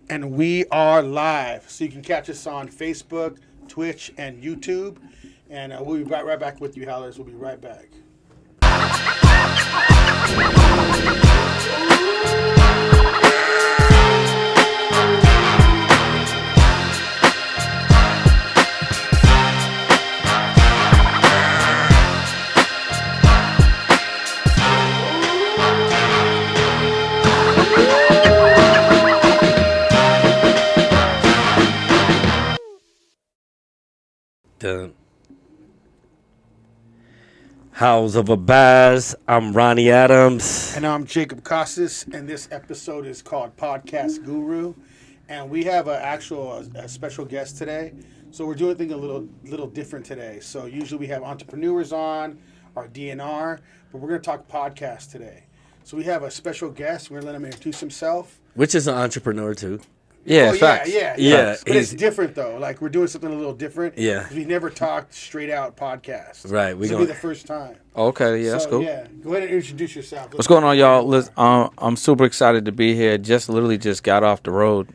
And we are live. So you can catch us on Facebook, Twitch, and YouTube. And we'll be right back with you, Howlers. We'll be right back. The House of a Baz. I'm Ronnie Adams. And I'm Jacob Costas, and this episode is called Podcast Guru. And we have a special guest today. So we're doing things a little different today. So usually we have entrepreneurs on, our DNR, but we're going to talk podcast today. So we have a special guest. We're going to let him introduce himself. Which is an entrepreneur too. Yeah, Oh, facts. yeah. But it's different though. Like we're doing something a little different. Yeah. 'Cause we never talked straight out podcast. Right, This will be the first time. Okay, yeah, that's So, cool. Yeah. Go ahead and introduce yourself. What's going on, y'all? Listen, I'm super excited to be here. Literally just got off the road,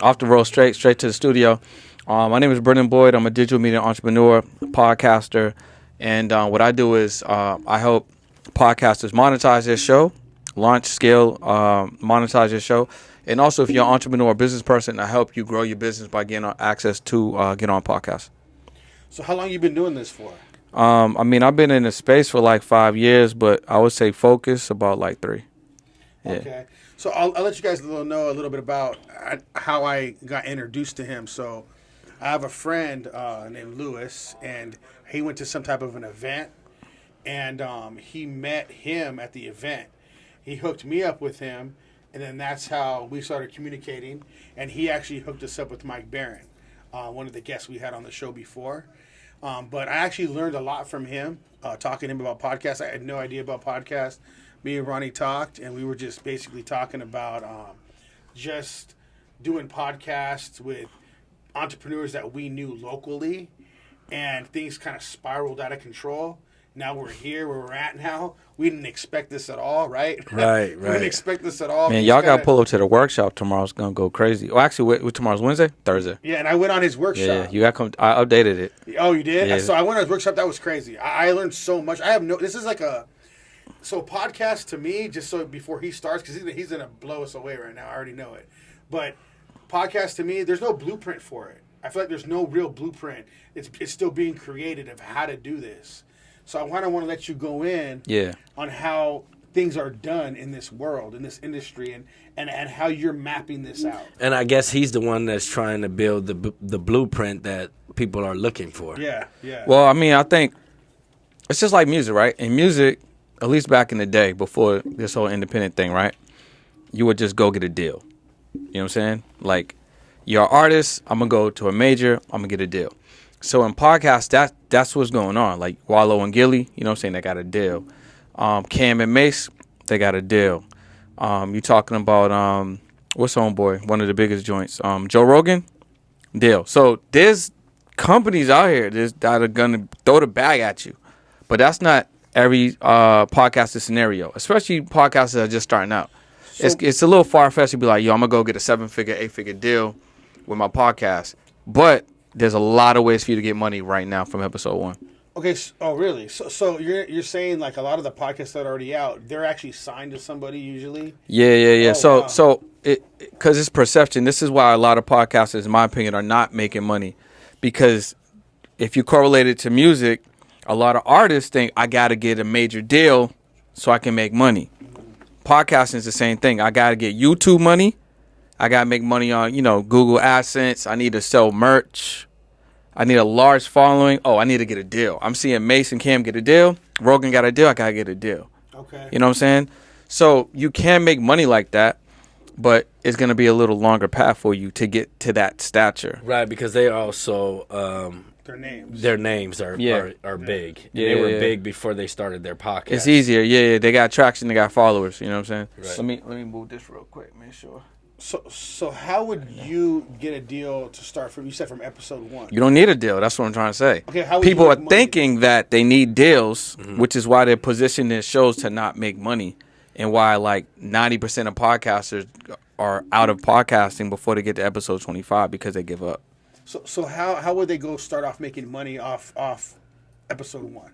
off the road straight to the studio. My name is Brendan Boyd. I'm a digital media entrepreneur, podcaster, and what I do is I help podcasters monetize their show, launch, scale, monetize their show. And also, if you're an entrepreneur or business person, I help you grow your business by getting access to get on podcasts. So how long you been doing this for? I've been in the space for like 5 years, but I would say focus about like 3. Yeah. Okay. So I'll let you guys know a little bit about how I got introduced to him. So I have a friend named Lewis, and he went to some type of an event, and he met him at the event. He hooked me up with him, and then that's how we started communicating. And he actually hooked us up with Mike Barron, one of the guests we had on the show before. But I actually learned a lot from him, talking to him about podcasts. I had no idea about podcasts. Me and Ronnie talked, and we were just basically talking about just doing podcasts with entrepreneurs that we knew locally, and things kind of spiraled out of control. Now we're here where we're at now. We didn't expect this at all, right? Right. We didn't expect this at all. Man, y'all got to pull up to the workshop tomorrow. It's going to go crazy. Oh, actually, tomorrow's Wednesday? Thursday. Yeah, and I went on his workshop. Yeah, you got to come. I updated it. Oh, you did? Yeah. So I went on his workshop. That was crazy. I learned so much. This is like so podcast to me, just so before he starts, because he's going to blow us away right now. I already know it. But podcast to me, there's no blueprint for it. I feel like there's no real blueprint. It's still being created of how to do this. So I want to let you go in on how things are done in this world, in this industry, and how you're mapping this out. And I guess he's the one that's trying to build the blueprint that people are looking for. Yeah. Well, I think it's just like music, right? In music, at least back in the day, before this whole independent thing, right? You would just go get a deal. You know what I'm saying? Like, you're an artist, I'm going to go to a major, I'm going to get a deal. So in podcasts, that's what's going on. Like Wallow and Gilly, you know what I'm saying, they got a deal. Cam and Mace, they got a deal. You talking about, what's homeboy, one of the biggest joints, Joe Rogan, deal. So there's companies out here that are going to throw the bag at you. But that's not every podcaster scenario, especially podcasters that are just starting out. So, it's a little far-fetched to be like, yo, I'm going to go get a 7-figure, 8-figure deal with my podcast. But there's a lot of ways for you to get money right now from episode 1. Okay. Oh, really? So you're saying like a lot of the podcasts that are already out, they're actually signed to somebody usually? Yeah. Oh, So because it's perception. This is why a lot of podcasters, in my opinion, are not making money. Because if you correlate it to music, a lot of artists think I got to get a major deal so I can make money. Podcasting is the same thing. I got to get YouTube money. I got to make money on, Google AdSense. I need to sell merch. I need a large following. Oh, I need to get a deal. I'm seeing Mace and Cam get a deal. Rogan got a deal. I got to get a deal. Okay. You know what I'm saying? So you can make money like that, but it's going to be a little longer path for you to get to that stature. Right, because they also their names are big. And Yeah, they were big before they started their podcast. It's easier. Yeah. They got traction. They got followers. You know what I'm saying? Right. Let me move this real quick. Make sure. So how would you get a deal to start from? You said from episode 1. You don't need a deal. That's what I'm trying to say. Okay, how would People you are make money? thinking that they need deals, which is why they're positioning their shows to not make money, and why like 90% of podcasters are out of podcasting before they get to episode 25 because they give up. So how would they go start off making money off episode 1?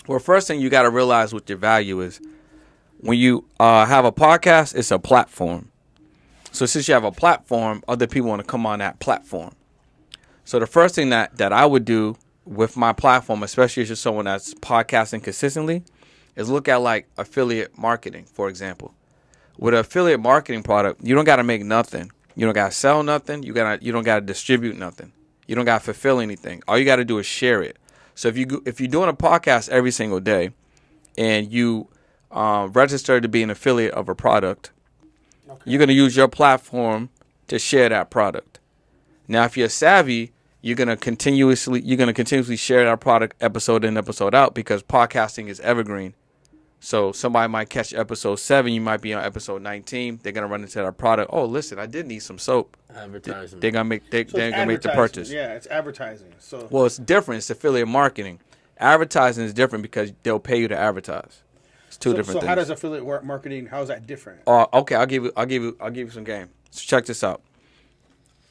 Well, first thing you got to realize what your value is. When you have a podcast, it's a platform. So since you have a platform, other people want to come on that platform. So the first thing that I would do with my platform, especially if you're someone that's podcasting consistently, is look at like affiliate marketing, for example. With an affiliate marketing product, you don't got to make nothing. You don't got to sell nothing. You don't got to distribute nothing. You don't got to fulfill anything. All you got to do is share it. So if you're doing a podcast every single day, and you register to be an affiliate of a product, okay, you're gonna use your platform to share that product. Now, if you're savvy, you're gonna continuously share that product episode in, episode out, because podcasting is evergreen. So somebody might catch episode 7, you might be on episode 19. They're gonna run into that product. Oh, listen, I did need some soap. Advertising. They're gonna make the purchase. Yeah, it's advertising. So well, it's different. It's affiliate marketing. Advertising is different because they'll pay you to advertise. It's two different things. So how does affiliate marketing? How is that different? Okay, I'll give you some game. So check this out.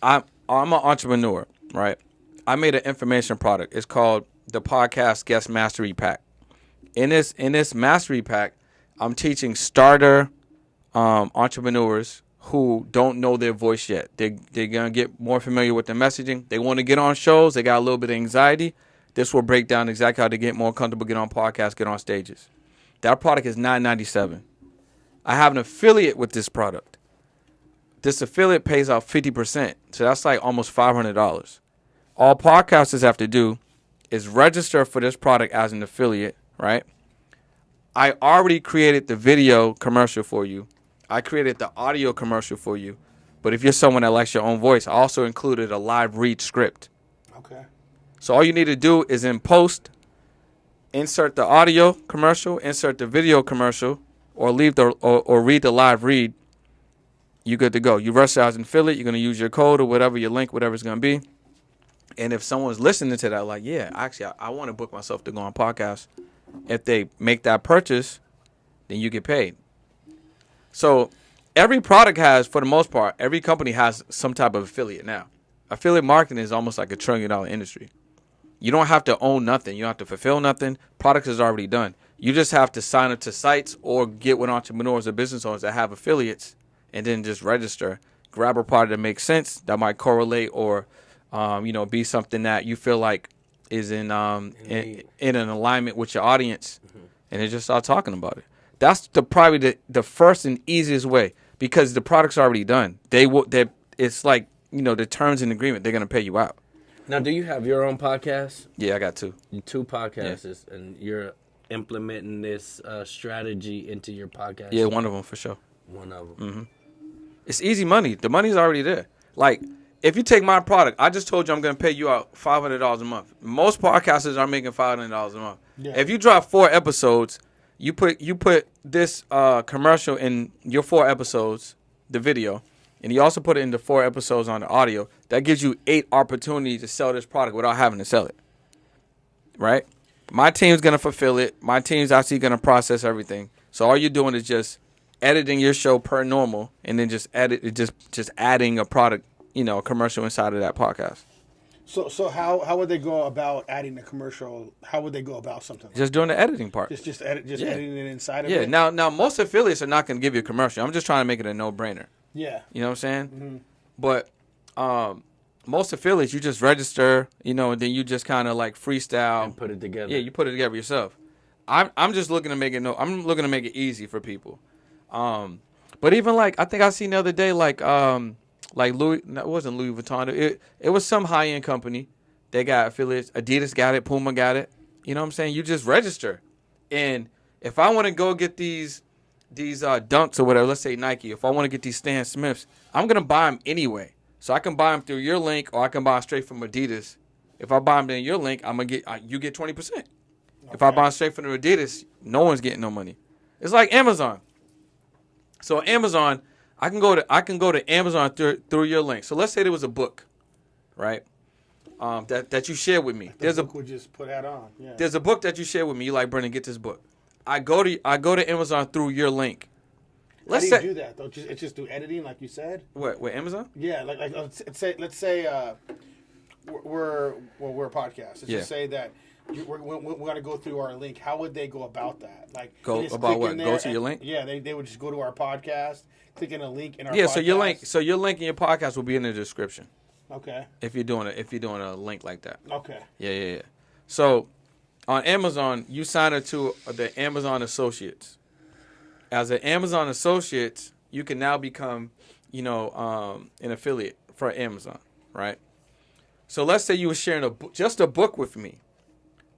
I'm an entrepreneur, right? I made an information product. It's called the Podcast Guest Mastery Pack. In this mastery pack, I'm teaching starter entrepreneurs who don't know their voice yet. They're gonna get more familiar with their messaging. They want to get on shows. They got a little bit of anxiety. This will break down exactly how to get more comfortable, get on podcasts, get on stages. That product is $9.97. I have an affiliate with this product. This affiliate pays out 50%. So that's like almost $500. All podcasters have to do is register for this product as an affiliate, right? I already created the video commercial for you. I created the audio commercial for you. But if you're someone that likes your own voice, I also included a live read script. Okay. So all you need to do is in post, insert the audio commercial, insert the video commercial, or leave or read the live read. You're good to go. You register as an affiliate. You're going to use your code or whatever, your link, whatever it's going to be. And if someone's listening to that, like, yeah, actually, I want to book myself to go on podcast. If they make that purchase, then you get paid. So every product has, for the most part, every company has some type of affiliate now. Affiliate marketing is almost like $1 trillion industry. You don't have to own nothing. You don't have to fulfill nothing. Product is already done. You just have to sign up to sites or get with entrepreneurs or business owners that have affiliates and then just register. Grab a product that makes sense, that might correlate or be something that you feel like is in an alignment with your audience, and then just start talking about it. That's probably the first and easiest way, because the product's already done. It's like, the terms and agreement. They're gonna pay you out. Now, do you have your own podcast? Yeah, I got 2. 2 podcasts, and you're implementing this strategy into your podcast? Yeah, one of them for sure. One of them. Mm-hmm. It's easy money. The money's already there. Like, if you take my product, I just told you I'm going to pay you out $500 a month. Most podcasters are making $500 a month. Yeah. If you drop 4 episodes, you put this commercial in your 4 episodes, the video, and you also put it into 4 episodes on the audio. That gives you 8 opportunities to sell this product without having to sell it. Right? My team's going to fulfill it. My team's actually going to process everything. So all you're doing is just editing your show per normal, and then just adding a product, a commercial inside of that podcast. So how would they go about adding a commercial? How would they go about something? Just doing the editing part. Editing it inside of it. Yeah. Now most affiliates are not going to give you a commercial. I'm just trying to make it a no-brainer. Yeah. You know what I'm saying? Mm-hmm. But most affiliates, you just register, and then you just kind of like freestyle and put it together. Yeah, you put it together yourself. I'm just looking to make it I'm looking to make it easy for people. But even like I think I seen the other day like Louis, no, it wasn't Louis Vuitton. It was some high end company. They got affiliates. Adidas got it. Puma got it. You know what I'm saying? You just register. And if I want to go get these Dunks or whatever, let's say Nike. If I want to get these Stan Smiths, I'm gonna buy them anyway. So I can buy them through your link, or I can buy them straight from Adidas. If I buy them in your link, I'm gonna get you get 20%. Okay. If I buy them straight from Adidas, no one's getting no money. It's like Amazon. So Amazon, I can go to Amazon through your link. So let's say there was a book, right? That you shared with me. There's a book would just put that on. Yeah. There's a book that you shared with me. You like, Brendan, get this book. I go to Amazon through your link. How do you do that though? It's just through editing, like you said. What with Amazon? Yeah, like let's say we're a podcast. Let's just say that we're going to go through our link. How would they go about that? Like Go they just about click what? in Go there to your link? Yeah, they would just go to our podcast, click in a link in our Yeah, podcast. so your link in your podcast will be in the description Okay. if you're doing a link like that. Okay. Yeah. So on Amazon, you sign up to the Amazon Associates. As an Amazon Associates, you can now become, an affiliate for Amazon, right? So let's say you were sharing just a book with me,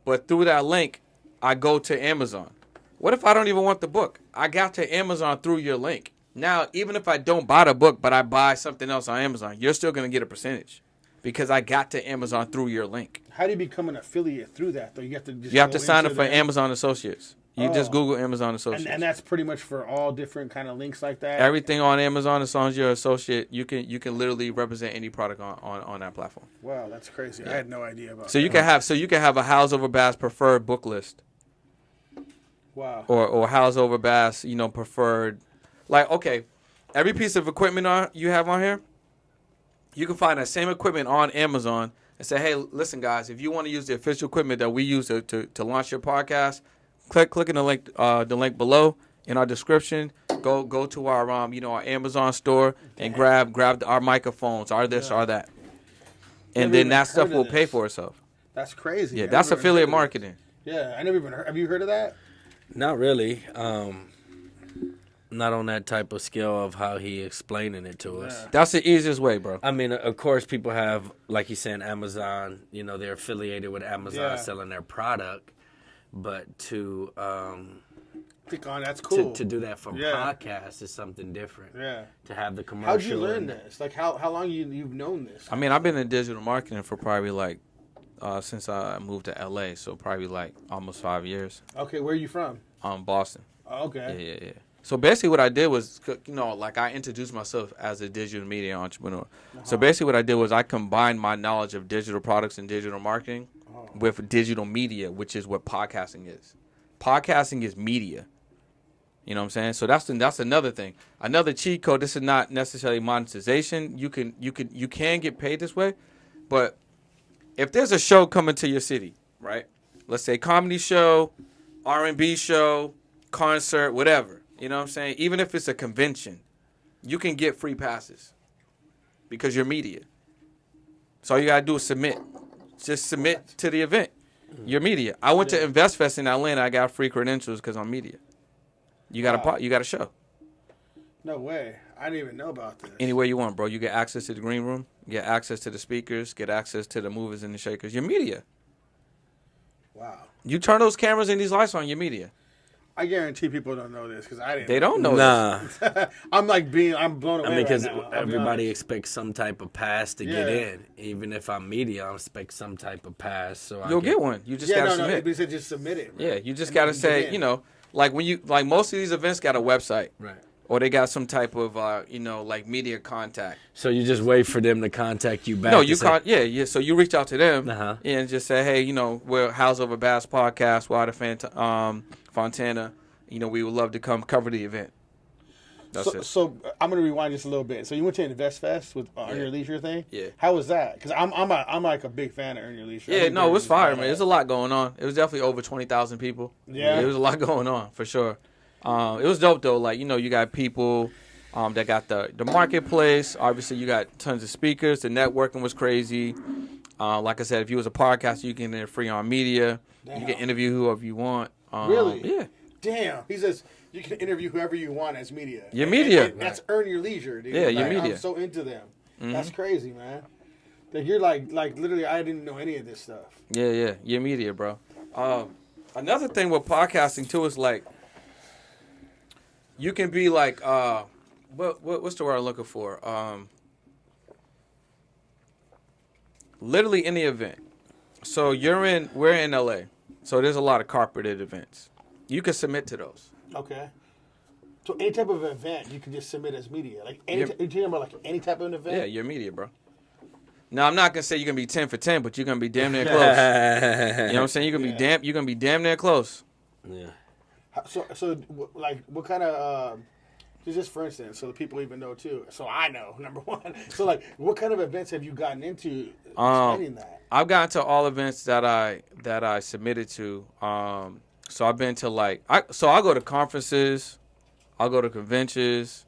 but through that link, I go to Amazon. What if I don't even want the book? I got to Amazon through your link. Now, even if I don't buy the book, but I buy something else on Amazon, you're still going to get a percentage because I got to Amazon through your link. How do you become an affiliate through that though? You have to Sign up for Amazon Associates. You just Google Amazon Associates. And that's pretty much for all different kind of links like that. Everything on Amazon, as long as you're an associate, you can literally represent any product on that platform. Wow, that's crazy. Yeah. I had no idea about. So you can have a Howes Over Bass preferred book list. Wow. Or Howes Over Bass, preferred. Like, okay, every piece of equipment you have on here, you can find that same equipment on Amazon and say, hey, listen, guys, if you want to use the official equipment that we use to launch your podcast, click in the link below in our description. Go to our our Amazon store and grab our microphones, our this, our that, and then that stuff will pay for itself. That's crazy. Yeah, that's affiliate marketing. Yeah, I never even heard. Have you heard of that? Not really. Not on that type of scale of how he explaining it to us. That's the easiest way, bro. I mean, of course, people have, like he's saying, Amazon. They're affiliated with Amazon selling their product. But to click on that's cool. To do that for podcasts is something different. Yeah. To have the commercial. How'd you learn this? Like how long you've known this? I mean, I've been in digital marketing for probably since I moved to LA, so probably almost 5 years. Okay, where are you from? Boston. Oh, okay. Yeah. So basically what I did was, I introduced myself as a digital media entrepreneur. Uh-huh. So basically what I did was I combined my knowledge of digital products and digital marketing with digital media, which is what podcasting is. Podcasting is media. You know what I'm saying? So that's another thing. Another cheat code. This is not necessarily monetization. You can get paid this way, but if there's a show coming to your city, right? Let's say comedy show, R&B show, concert, whatever. You know what I'm saying? Even if it's a convention, you can get free passes because you're media. So all you gotta do is submit. Just submit to the event. You're media. I went to InvestFest in Atlanta. I got free credentials because I'm media. You got a show. No way. I didn't even know about this. Anywhere you want, bro. You get access to the green room. You get access to the speakers. Get access to the movers and the shakers. You're media. Wow. You turn those cameras and these lights on, you're media. I guarantee people don't know this because I didn't. They don't know this. I'm blown away. Because right now, everybody expects some type of pass to get in. Even if I'm media, I expect some type of pass. So you'll get one. You just gotta submit. He said just submit it. Yeah, you just gotta say, like most of these events got a website, right? Or they got some type of media contact. So you just wait for them to contact you back. No, So you reach out to them and just say, hey, we're Howes Over Bass podcast. We're out of Fontana. We would love to come cover the event. That's it. So I'm gonna rewind just a little bit. So you went to InvestFest with Earn Your Leisure thing. Yeah. How was that? Because I'm like a big fan of Earn Your Leisure. Yeah, no, it was fire, man. There's a lot going on. It was definitely over 20,000 people. Yeah. It was a lot going on for sure. It was dope though. You got people that got the marketplace. Obviously, you got tons of speakers. The networking was crazy. Like I said, if you was a podcaster, you can get in free on media. Damn. You can interview whoever you want. Really? Yeah. Damn. He says you can interview whoever you want as media. Your media. And that's Earn Your Leisure, dude. Yeah, your media. I'm so into them. Mm-hmm. That's crazy, man. That you're like literally, I didn't know any of this stuff. Yeah. Your media, bro. Another thing with podcasting too is you can be what's the word I'm looking for? Literally any event. So we're in LA. So there's a lot of carpeted events. You can submit to those. Okay. So any type of event you can just submit as media. Like you're talking about any type of an event? Yeah, you're media, bro. Now I'm not gonna say you're gonna be 10 for 10, but you're gonna be damn near close. You know what I'm saying? You're gonna be damn near close. Yeah. So what kind of Just for instance, so the people even know too. So I know, number one. So like, what kind of events have you gotten into explaining that? I've gotten to all events that I submitted to. So I've been to I'll go to conferences, I'll go to conventions.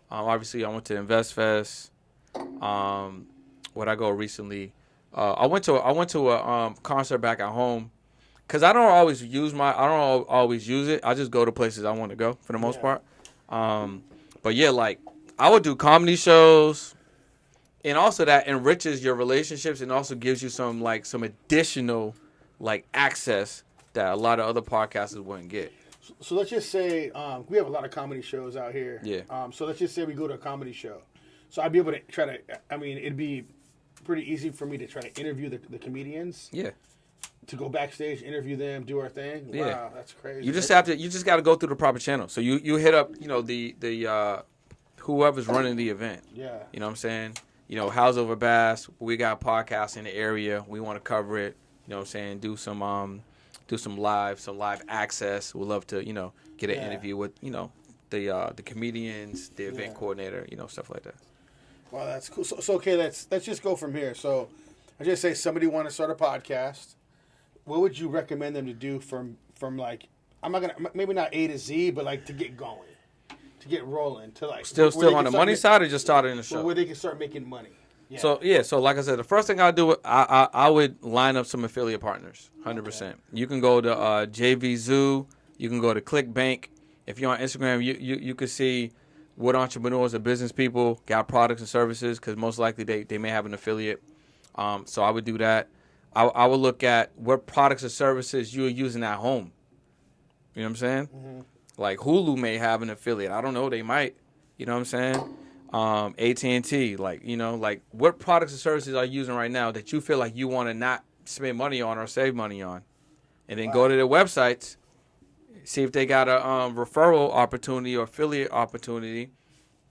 Obviously, I went to InvestFest. Where'd I go recently? I went to a concert back at home, cause I don't always use it. I just go to places I want to go for the most part. But yeah, like I would do comedy shows, and also that enriches your relationships and also gives you some additional access that a lot of other podcasters wouldn't get. So let's just say we have a lot of comedy shows out here. Yeah. So let's just say we go to a comedy show. So I'd be able to try to. I mean, it'd be pretty easy for me to try to interview the comedians. Yeah. To go backstage, interview them, do our thing. Wow, Yeah. That's crazy. You just got to go through the proper channel. So you hit up, the whoever's running the event. Yeah. You know what I'm saying? House Over Bass, we got podcasts in the area. We want to cover it. You know what I'm saying? Do some live access. We'd love to, get an interview with, the comedians, the event coordinator, stuff like that. Wow, that's cool. So okay, let's just go from here. So I just say somebody want to start a podcast. What would you recommend them to do from like, I'm not gonna, maybe not A to Z, but like to get going, to get rolling, to like still on the money side, or just starting the show where they can start making money. Yeah. So like I said, the first thing I'll do, I would line up some affiliate partners, 100%. Okay. You can go to JV Zoo, you can go to ClickBank. If you're on Instagram, you can see what entrepreneurs or business people got products and services, because most likely they may have an affiliate. So I would do that. I would look at what products or services you're using at home. You know what I'm saying? Mm-hmm. Like Hulu may have an affiliate. I don't know. They might. You know what I'm saying? AT&T. Like what products or services are you using right now that you feel like you want to not spend money on or save money on? And then go to their websites, see if they got a referral opportunity or affiliate opportunity,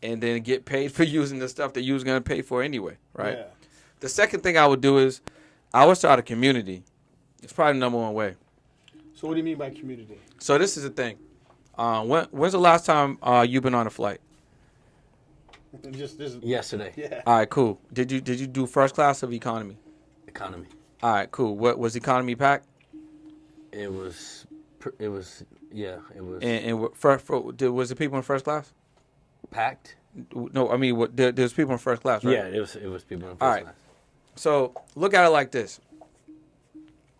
and then get paid for using the stuff that you was going to pay for anyway, right? Yeah. The second thing I would do is I would start a community. It's probably the number one way. So what do you mean by community? So this is the thing. When's the last time you've been on a flight? Yesterday. Yeah. All right, cool. Did you do first class or economy? Economy. All right, cool. What was economy packed? It was. Yeah, it was. And was the people in first class packed? No, I mean, there's people in first class, right? Yeah, it was people in first class. So look at it like this: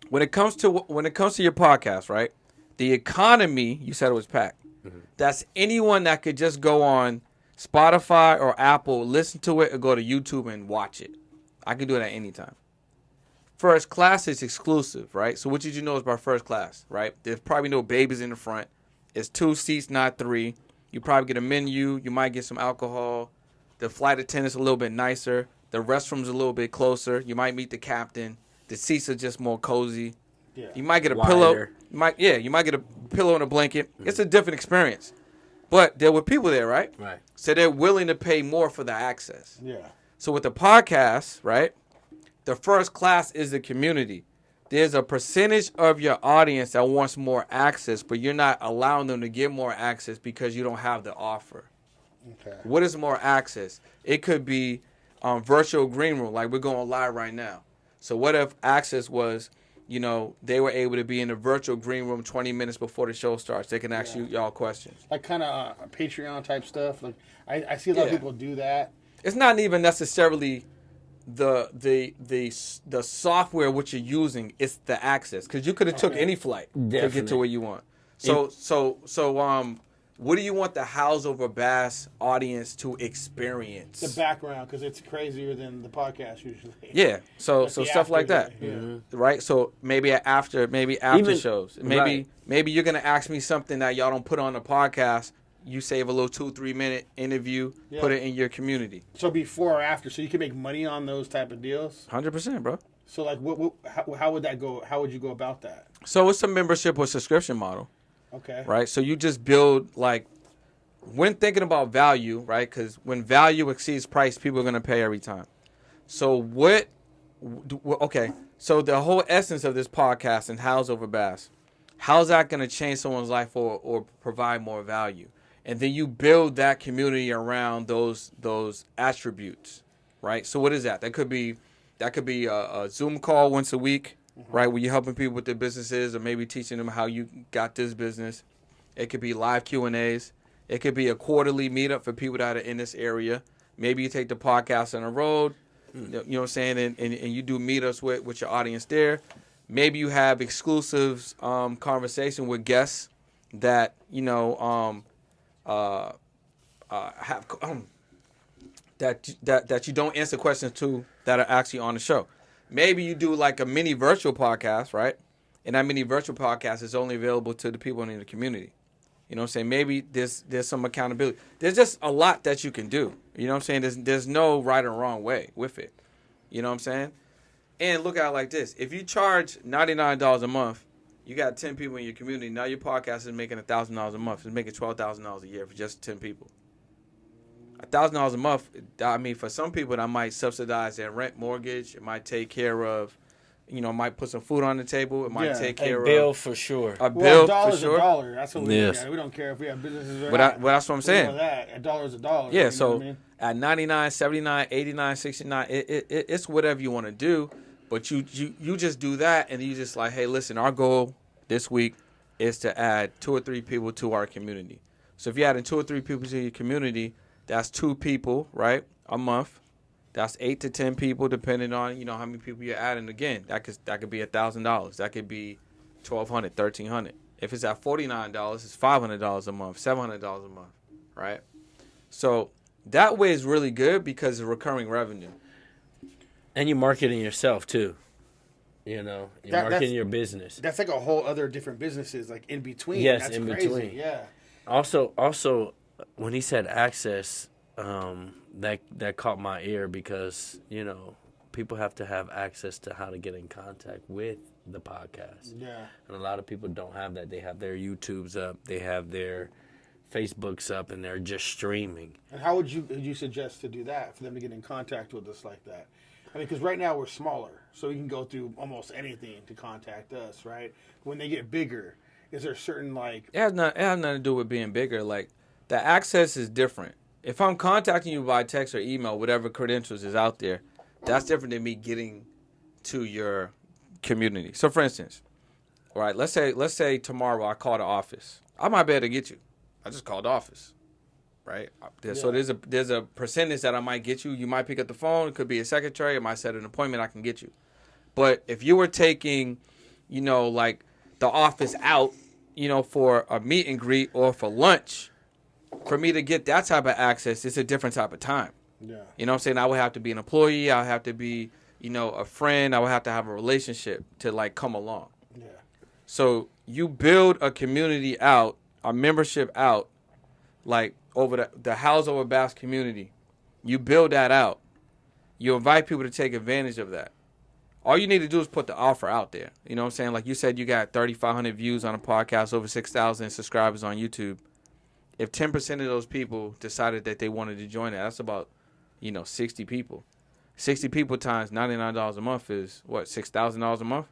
when it comes to your podcast, right? The economy, you said it was packed. Mm-hmm. That's anyone that could just go on Spotify or Apple, listen to it, or go to YouTube and watch it. I can do it at any time. First class is exclusive, right? So what did you know is about first class, right? There's probably no babies in the front. It's 2 seats, not 3. You probably get a menu. You might get some alcohol. The flight attendant's a little bit nicer. The restroom's a little bit closer. You might meet the captain. The seats are just more cozy. Yeah. You might get a pillow. You might get a pillow and a blanket. Mm-hmm. It's a different experience. But there were people there, right? Right. So they're willing to pay more for the access. Yeah. So with the podcast, right? The first class is the community. There's a percentage of your audience that wants more access, but you're not allowing them to get more access because you don't have the offer. Okay. What is more access? It could be virtual green room, like we're going live right now. So what if access was, they were able to be in the virtual green room 20 minutes before the show starts. They can ask y'all questions. Like kind of Patreon type stuff. Like I see a lot of people do that. It's not even necessarily the software which you're using. It's the access, because you could have took any flight to get to where you want. So what do you want the House Over Bass audience to experience? The background, because it's crazier than the podcast usually. Yeah, so stuff like that, right? So maybe after shows, maybe you're gonna ask me something that y'all don't put on the podcast. You save a little 2-3 minute interview, put it in your community. So before or after, so you can make money on those type of deals. 100%, bro. So like, how would that go? How would you go about that? So it's a membership or subscription model. Okay. Right. So you just build, like, when thinking about value, right? Because when value exceeds price, people are gonna pay every time. So okay. So the whole essence of this podcast and House Over Bass, how's that gonna change someone's life or provide more value? and then you build that community around those attributes, right? So what is that? That could be a Zoom call once a week, right, where you're helping people with their businesses or maybe teaching them how you got this business. It could be live Q&As. It could be a quarterly meetup for people that are in this area. Maybe you take the podcast on the road, you know what I'm saying, and you do meetups with your audience there. Maybe you have exclusive conversation with guests that, you know, have that you don't answer questions to that are actually on the show. Maybe you do like a mini virtual podcast, right? And that mini virtual podcast is only available to the people in the community. You know what I'm saying? Maybe there's some accountability. There's just a lot that you can do. You know what I'm saying? There's no right or wrong way with it. You know what I'm saying? And look at it like this. If you charge $99 a month, you got 10 people in your community. Now your podcast is making $1,000 a month. It's making $12,000 a year for just 10 people. $1,000 a month, I mean, for some people, that might subsidize their rent, mortgage. It might take care of, you know, it might put some food on the table. It might take care of. A bill for sure. A bill dollar's for sure. a dollar. That's what we Yes. look at. We don't care if we have businesses or But not. that's what I'm saying. We know that. A dollar's a dollar. Yeah, you know so what I mean? at 99, 79, 89, 69, it's whatever you want to do. But you just do that, and you just like, hey, listen, our goal this week is to add 2 or 3 people to our community. So if you're adding 2 or 3 people to your community, that's 2 people, right, a month. That's 8 to 10 people, depending on, you know, how many people you're adding. Again, that could be $1,000. That could be $1,200, $1,300. If it's at $49, it's $500 a month, $700 a month, right? So that way is really good because of recurring revenue. And you're marketing yourself too. You know, you're marketing your business. That's like a whole other different businesses, like in between. Yes, that's in crazy. between. Yeah. Also, when he said access, that caught my ear because, you know, people have to have access to how to get in contact with the podcast. Yeah. And a lot of people don't have that. They have their YouTubes up, they have their Facebooks up, and they're just streaming. And how would you suggest to do that for them to get in contact with us like that? I mean, because right now we're smaller, so we can go through almost anything to contact us, right? When they get bigger, is there certain like... It has nothing to do with being bigger. Like, the access is different. If I'm contacting you by text or email, whatever credentials is out there, that's different than me getting to your community. So, for instance, all right, let's say tomorrow I call the office. I might be able to get you. I just called the office, right? So there's a percentage that I might get you. You might pick up the phone. It could be a secretary. It might set an appointment. I can get you. But if you were taking, you know, like the office out, you know, for a meet and greet or for lunch, for me to get that type of access, it's a different type of time. Yeah. You know what I'm saying? I would have to be an employee. I would have to be, you know, a friend. I would have to have a relationship to, like, come along. Yeah. So you build a community out, a membership out, like over the House Over Bass community. You build that out. You invite people to take advantage of that. All you need to do is put the offer out there. You know what I'm saying? Like you said, you got 3,500 views on a podcast, over 6,000 subscribers on YouTube. If 10% of those people decided that they wanted to join that, that's about, you know, 60 people. 60 people times $99 a month is, what, $6,000 a month?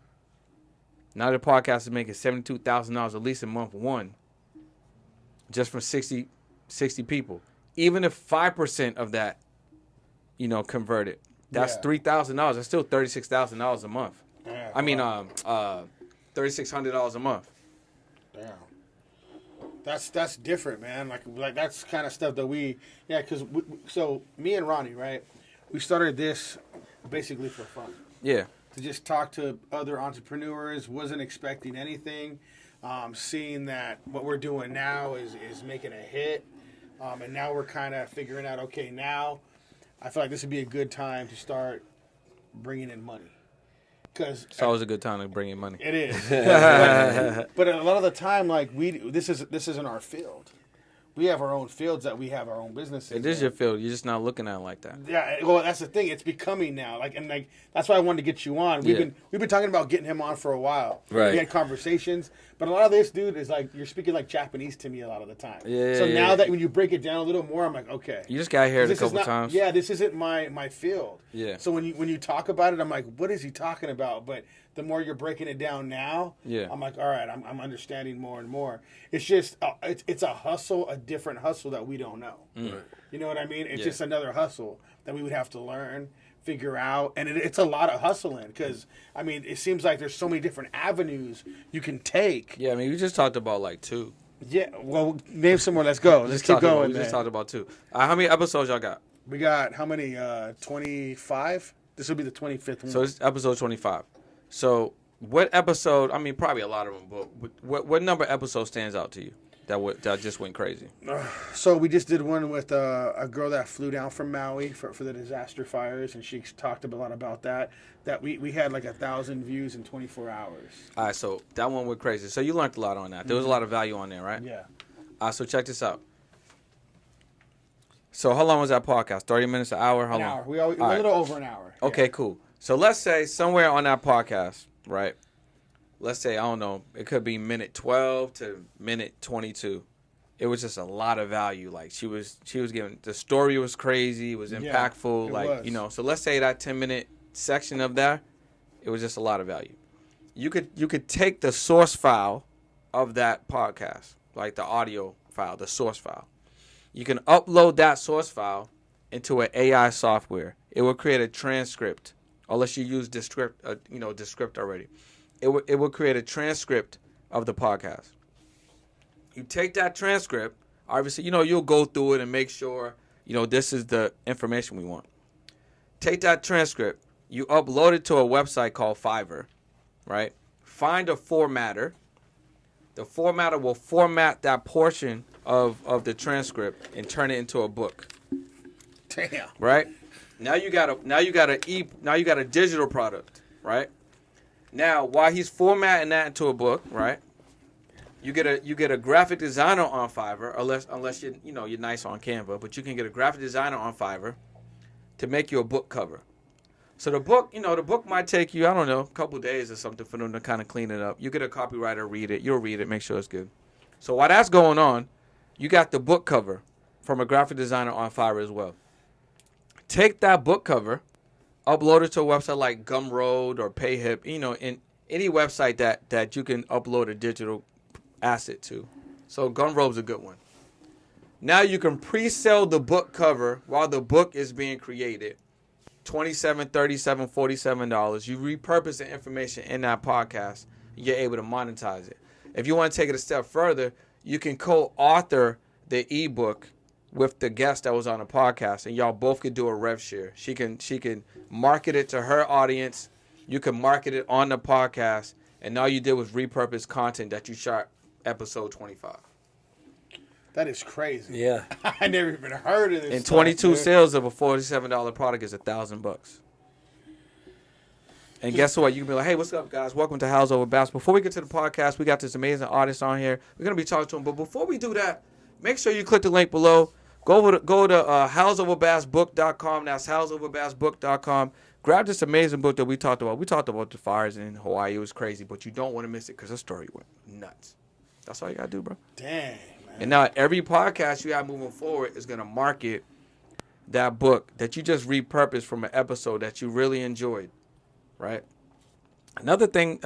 Now the podcast is making $72,000 at least a month, one, just from 60 people. Even if 5% of that, you know, converted, that's $3,000. That's still $36,000 a month. Damn. I mean, $3,600 a month. Damn. That's different, man. Like that's kind of stuff that because so me and Ronnie, right? We started this basically for fun. Yeah. To just talk to other entrepreneurs. Wasn't expecting anything. Seeing that what we're doing now is making a hit, and now we're kind of figuring out. Okay, now I feel like this would be a good time to start bringing in money. Because It's always a good time to bring in money. it is, but a lot of the time, like this isn't our field. We have our own fields that we have our own businesses. It is your field. You're just not looking at it like that. Yeah, well, that's the thing. It's becoming now. That's why I wanted to get you on. We've been talking about getting him on for a while. Right. We had conversations, but a lot of this dude is like you're speaking like Japanese to me a lot of the time. Yeah, So yeah, now yeah. that when you break it down a little more, I'm like, okay. You just got here a This is couple not- times. Yeah, this isn't my field. Yeah. So when you talk about it, I'm like, what is he talking about? But the more you're breaking it down now, Yeah. I'm like, all right, I'm understanding more and more. It's just it's a hustle, a different hustle that we don't know. You know what I mean? It's just another hustle that we would have to learn, figure out, and it's a lot of hustling because I mean, it seems like there's so many different avenues you can take. Yeah, I mean, we just talked about like 2. Yeah, well, name some more. Let's go. Let's keep going. We just talked about 2. How many episodes y'all got? We got how many? 25. This will be the 25th one. So it's episode 25. So what episode? I mean, probably a lot of them, but what number episode stands out to you that just went crazy? So we just did one with a girl that flew down from Maui for the disaster fires, and she talked a lot about that. That we had like 1,000 views in 24 hours. All right, so that one went crazy. So you learned a lot on that. There was a lot of value on there, right? Yeah. All right, so check this out. So how long was that podcast? 30 minutes, an hour? How An long? hour. All A right. little over an hour. Okay, Yeah. cool. So let's say somewhere on that podcast, right? Let's say, I don't know, it could be minute 12 to minute 22. It was just a lot of value. Like she was giving, the story was crazy, it was impactful. it Like, was. you know, so let's say that 10-minute section of that, it was just a lot of value. You could take the source file of that podcast, like the audio file, the source file. You can upload that source file into an AI software. It will create a transcript, unless you use Descript, Descript already. It will create a transcript of the podcast. You take that transcript, obviously, you'll go through it and make sure, this is the information we want. Take that transcript, you upload it to a website called Fiverr, right? Find a formatter. The formatter will format that portion of the transcript and turn it into a book. Damn. Right? Now you got a digital product, right? Now, while he's formatting that into a book, right? You get a graphic designer on Fiverr, unless you're nice on Canva, but you can get a graphic designer on Fiverr to make you a book cover. So the book might take you, I don't know, a couple days or something for them to kind of clean it up. You get a copywriter read it, you'll read it, make sure it's good. So while that's going on, you got the book cover from a graphic designer on Fiverr as well. Take that book cover, upload it to a website like Gumroad or Payhip, in any website that you can upload a digital asset to. So Gumroad's a good one. Now you can pre-sell the book cover while the book is being created. $27, $37, $47. You repurpose the information in that podcast, you're able to monetize it. If you want to take it a step further, you can co-author the ebook with the guest that was on the podcast, and y'all both could do a rev share. She can market it to her audience. You can market it on the podcast, and all you did was repurpose content that you shot episode 25. That is crazy. Yeah. I never even heard of this. And stuff, 22 dude. sales of a $47 product is $1,000. And guess what? You can be like, hey, what's up, guys? Welcome to House Over Bass. Before we get to the podcast, we got this amazing artist on here. We're going to be talking to him. But before we do that, make sure you click the link below. Go to houseoverbassbook.com. That's houseoverbassbook.com. Grab this amazing book that we talked about. We talked about the fires in Hawaii. It was crazy, but you don't want to miss it because the story went nuts. That's all you got to do, bro. Dang, man. And now every podcast you have moving forward is going to market that book that you just repurposed from an episode that you really enjoyed, right? Another thing,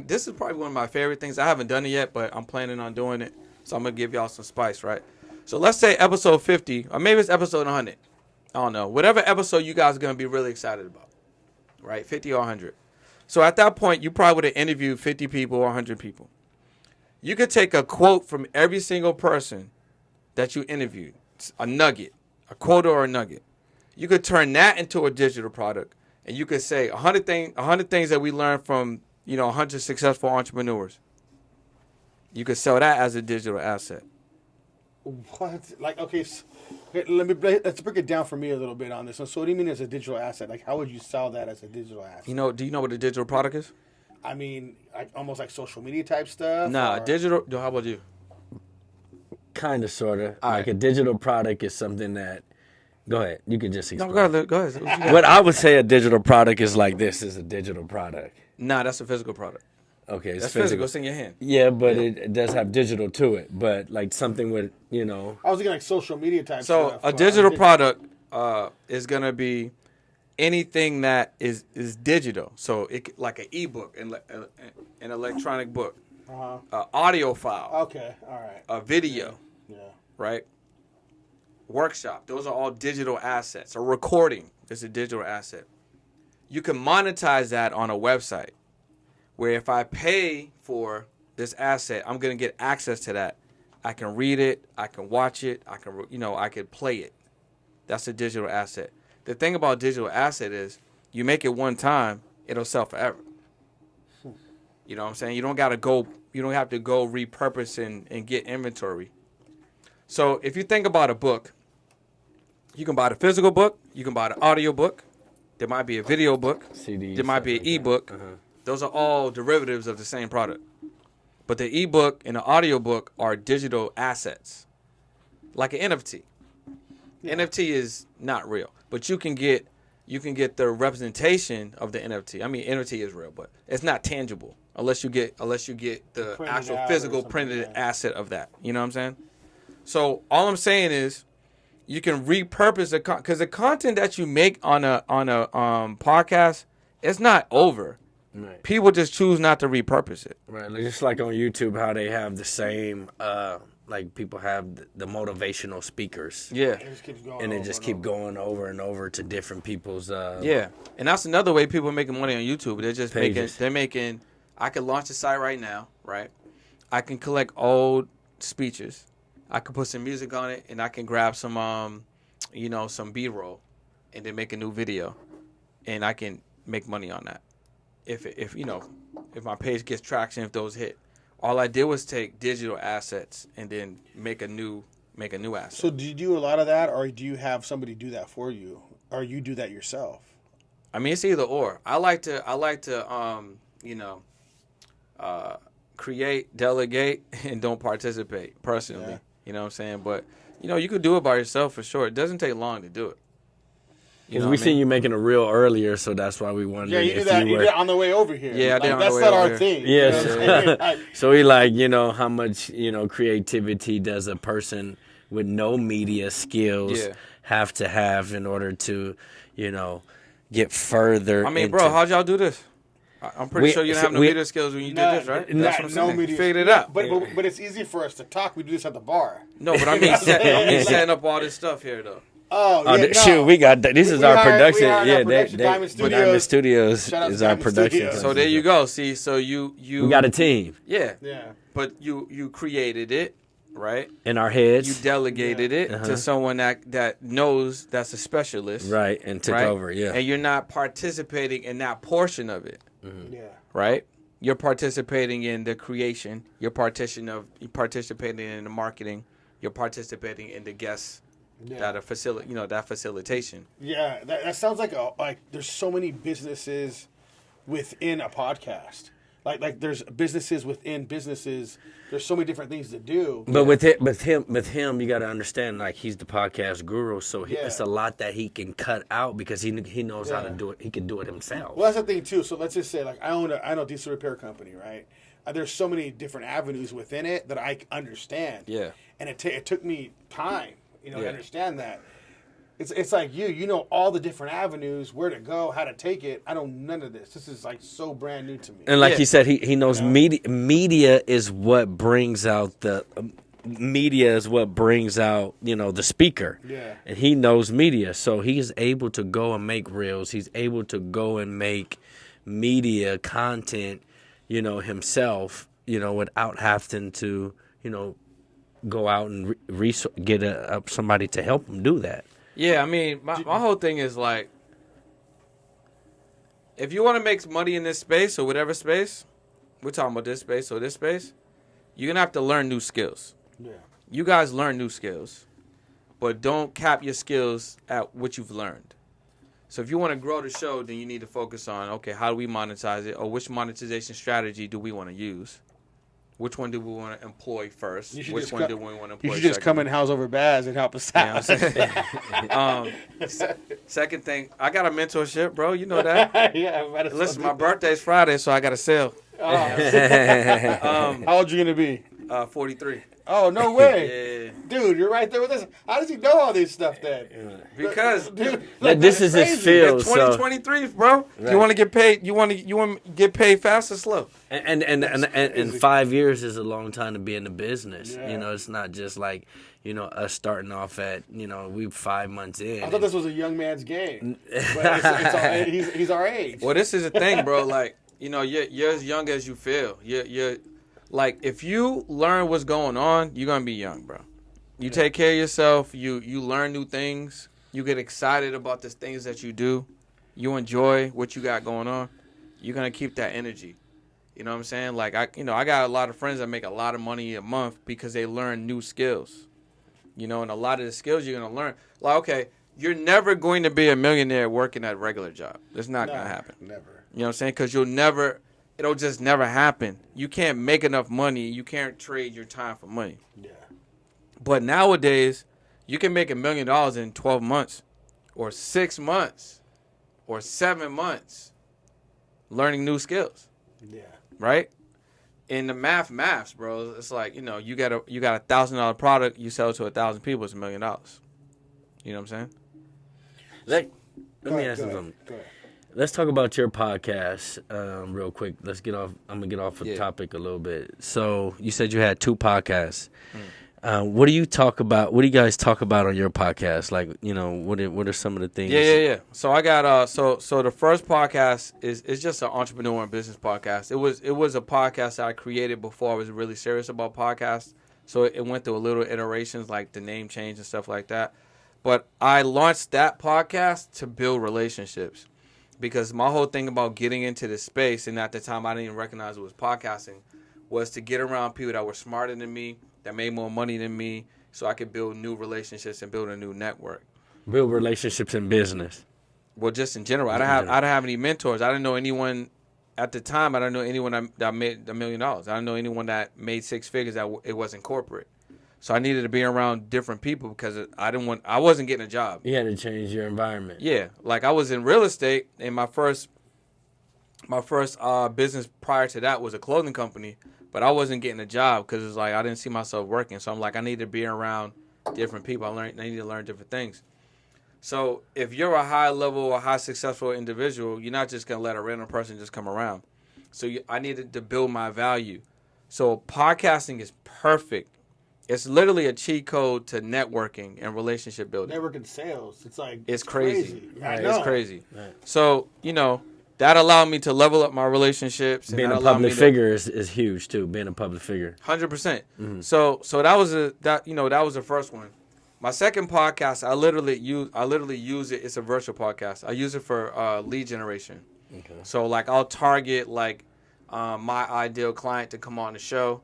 this is probably one of my favorite things. I haven't done it yet, but I'm planning on doing it. So I'm going to give y'all some spice, right? So let's say episode 50, or maybe it's episode 100. I don't know. Whatever episode you guys are going to be really excited about, right? 50 or 100. So at that point, you probably would have interviewed 50 people or 100 people. You could take a quote from every single person that you interviewed, a nugget, a quote or a nugget. You could turn that into a digital product, and you could say 100 things that we learned from 100 successful entrepreneurs. You could sell that as a digital asset. What? Like, okay, let's break it down for me a little bit on this one. So what do you mean as a digital asset? Like, how would you sell that as a digital asset? Do you know what a digital product is? I mean, like almost like social media type stuff? Nah, or- digital. How about you? Kind of, sort of. All Like right. a digital product is something that... Go ahead. You can just No, explain. go ahead. What you got? What I would say a digital product is like this is a digital product. Nah, that's a physical product. Okay, it's That's physical. It's in your hand. Yeah, but it does have digital to it. But like something with, I was thinking like social media type So stuff. a digital product is gonna be anything that is digital. So like an ebook, an electronic book, an audio file, Okay. All right. a video, Yeah. right? Workshop. Those are all digital assets. A recording is a digital asset. You can monetize that on a website where if I pay for this asset, I'm going to get access to that. I can read it. I can watch it. I can play it. That's a digital asset. The thing about digital asset is you make it one time, it'll sell forever. You know what I'm saying? You don't have to go repurpose and get inventory. So if you think about a book, you can buy the physical book, you can buy the audio book, there might be a video book, CD, there might be an ebook. Those are all derivatives of the same product. But the ebook and the audio book are digital assets. Like an NFT. NFT is not real, but you can get the representation of the NFT. I mean, NFT is real, but it's not tangible unless you get the Printed actual out or physical something, printed yeah. asset of that. You know what I'm saying? So all I'm saying is you can repurpose because the content that you make on a podcast, it's not over. Right. People just choose not to repurpose it. Right, just like on YouTube, how they have the same, like people have the motivational speakers. Yeah. It just keeps going. And they over just and keep over. going over and over to different people's. Yeah, and that's another way people are making money on YouTube. They're just Pages. making. I could launch a site right now, right? I can collect old speeches. I could put some music on it, and I can grab some, some B-roll, and then make a new video, and I can make money on that. If my page gets traction, if those hit, all I did was take digital assets and then make a new asset. So do you do a lot of that, or do you have somebody do that for you, or you do that yourself? I mean, it's either or. I like to create, delegate, and don't participate personally. Yeah. You know what I'm saying? But you could do it by yourself for sure. It doesn't take long to do it. Because we seen you making a reel earlier, so that's why we wondered Yeah, you if did that. you You were. did it on the way over here. Yeah, I did it on that's the way not over our here. thing. Yes. You know what I'm saying? Like, So we how much creativity does a person with no media skills Yeah. have to have in order to get further. I mean, into, bro, how'd y'all do this? I'm pretty We- sure you didn't so have no we- media skills when you Nah, did this, right? nah, That's what I'm no saying. media- Figured it out. But it's easy for us to talk. We do this at the bar. No, but I mean, setting up all this stuff here, though. Oh, Oh, yeah, no. shoot, we got that. This is We our hired- production. we hired Yeah, our production, Diamond Diamond Studios Shout out to is our Diamond production. Studios. So there you go. See, so you We got a team yeah, Yeah. but you created it, right? in our heads, You delegated it Uh-huh. to someone that knows that's a specialist, right, and took right? over. Yeah, And you're not participating in that portion of it, Yeah. right? You're participating in the creation. You're participating in the marketing. You're participating in the guests Yeah. that are that facilitation. Yeah, that sounds like there's so many businesses within a podcast. Like there's businesses within businesses. There's so many different things to do. but with him, you got to understand. Like he's the podcast guru, so Yeah. it's a lot that he can cut out because he knows how to Yeah. do it. He can do it himself. Well, that's the thing too. So let's just say, like, I own a diesel repair company, right? There's so many different avenues within it that I understand. Yeah. And it took me time, to Yeah. understand that. It's like you know all the different avenues, where to go, how to take it. I don't none of this. This is like so brand new to me. And like Yeah. he said, he knows media. Media is what brings out the the speaker. Yeah. And he knows media, so he's able to go and make reels. He's able to go and make media content, himself, without having to, go out and get somebody to help him do that. Yeah, I mean, my whole thing is like, if you want to make money in this space or whatever space, we're talking about this space or this space, you're going to have to learn new skills. Yeah. You guys learn new skills, but don't cap your skills at what you've learned. So if you want to grow the show, then you need to focus on, okay, how do we monetize it, or which monetization strategy do we want to use? Which one do we want to employ first? You should Which just one co- do we want to employ You should just second? come in house over Baz and help us You know out. what I'm saying? Second thing, I got a mentorship, bro. You know that. Yeah, might as well Listen, do my that. birthday's Friday, so I got to sell. How old you gonna be? 43. Oh, no way. Yeah. Dude, you're right there with us. How does he know all this stuff then? Because Dude, This is his crazy. field. it's So, 2023, bro. Right. You want to get paid? You want to get paid fast or slow? and 5 years is a long time to be in the business. Yeah. You know, it's not just like, you know, us starting off at, you know, we 5 months in. I thought this was a young man's game. But he's our age. Well, this is the thing, bro. Like, you know, you're as young as you feel. You're like, if you learn what's going on, you're gonna be young, bro. You take care of yourself. You learn new things. You get excited about the things that you do. You enjoy what you got going on. You're gonna keep that energy. You know what I'm saying? Like, I got a lot of friends that make a lot of money a month because they learn new skills. You know, and a lot of the skills you're gonna learn. Like, okay, you're never going to be a millionaire working at a regular job. It's not gonna happen. Never. You know what I'm saying? Because it'll just never happen. You can't make enough money. You can't trade your time for money. Yeah. But nowadays, you can make $1 million in 12 months or 6 months or 7 months learning new skills, Yeah. right? In the maths, bro, it's like, you know, you got a $1,000 product, you sell it to 1,000 people, it's $1 million. You know what I'm saying? Let Go me ahead, ask you go ahead, something. go ahead. Let's talk about your podcast real quick. Let's get off. I'm gonna get off the Yeah. topic a little bit. So you said you had 2 podcasts. What do you talk about? What do you guys talk about on your podcast? Like, you know, what are some of the things? Yeah. So I got so the first podcast is just an entrepreneur and business podcast. It was a podcast that I created before I was really serious about podcasts. So it went through a little iterations, like the name change and stuff like that. But I launched that podcast to build relationships, because my whole thing about getting into this space, and at the time I didn't even recognize it was podcasting, was to get around people that were smarter than me, that made more money than me, so I could build new relationships and build a new network. Build relationships in business. Well, just in general, I didn't have any mentors. I didn't know anyone at the time. I didn't know anyone that made $1 million. I didn't know anyone that made 6 figures that it wasn't corporate. So I needed to be around different people because I wasn't getting a job. You had to change your environment. Yeah, like I was in real estate, and my first business prior to that was a clothing company, but I wasn't getting a job because it's like I didn't see myself working. So I'm like, I need to be around different people. I need to learn different things. So if you're a high level or high successful individual, you're not just gonna let a random person just come around. So I needed to build my value. So podcasting is perfect. It's literally a cheat code to networking and relationship building. Networking sales. It's like It's crazy. I Right, know. it's crazy. Right. So, you know, that allowed me to level up my relationships. And Being that a allowed me public to- figure is huge too. Being a public figure. 100%. So that was that was the first one. My second podcast, I literally use it. It's a virtual podcast. I use it for lead generation. Okay. So like I'll target like my ideal client to come on the show.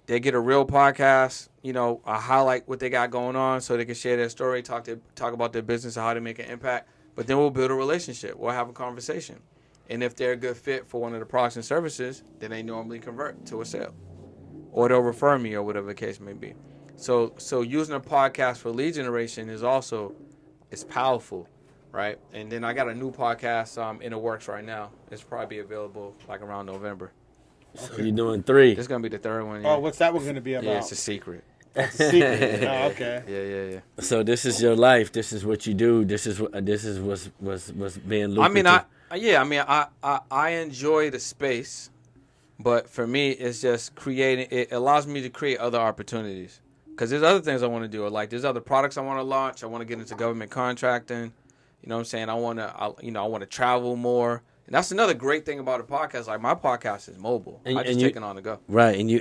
They get a real podcast. You know, I highlight what they got going on so they can share their story, talk about their business and how to make an impact. But then we'll build a relationship. We'll have a conversation. And if they're a good fit for one of the products and services, then they normally convert to a sale. Or they'll refer me or whatever the case may be. So using a podcast for lead generation is powerful, right? And then I got a new podcast in the works right now. It's probably available like around November. So you're doing 3. This is going to be the third one. Yeah. Oh, what's that one going to be about? Yeah, it's a secret. It's a secret. Oh, okay. Yeah. So this is your life. This is what you do. This is what's being lucrative. I enjoy the space, but for me, it's just creating. It allows me to create other opportunities because there's other things I want to do. Like there's other products I want to launch. I want to get into government contracting. You know what I'm saying? I want to travel more. And that's another great thing about a podcast. Like my podcast is mobile. I just take it on the go. Right, and you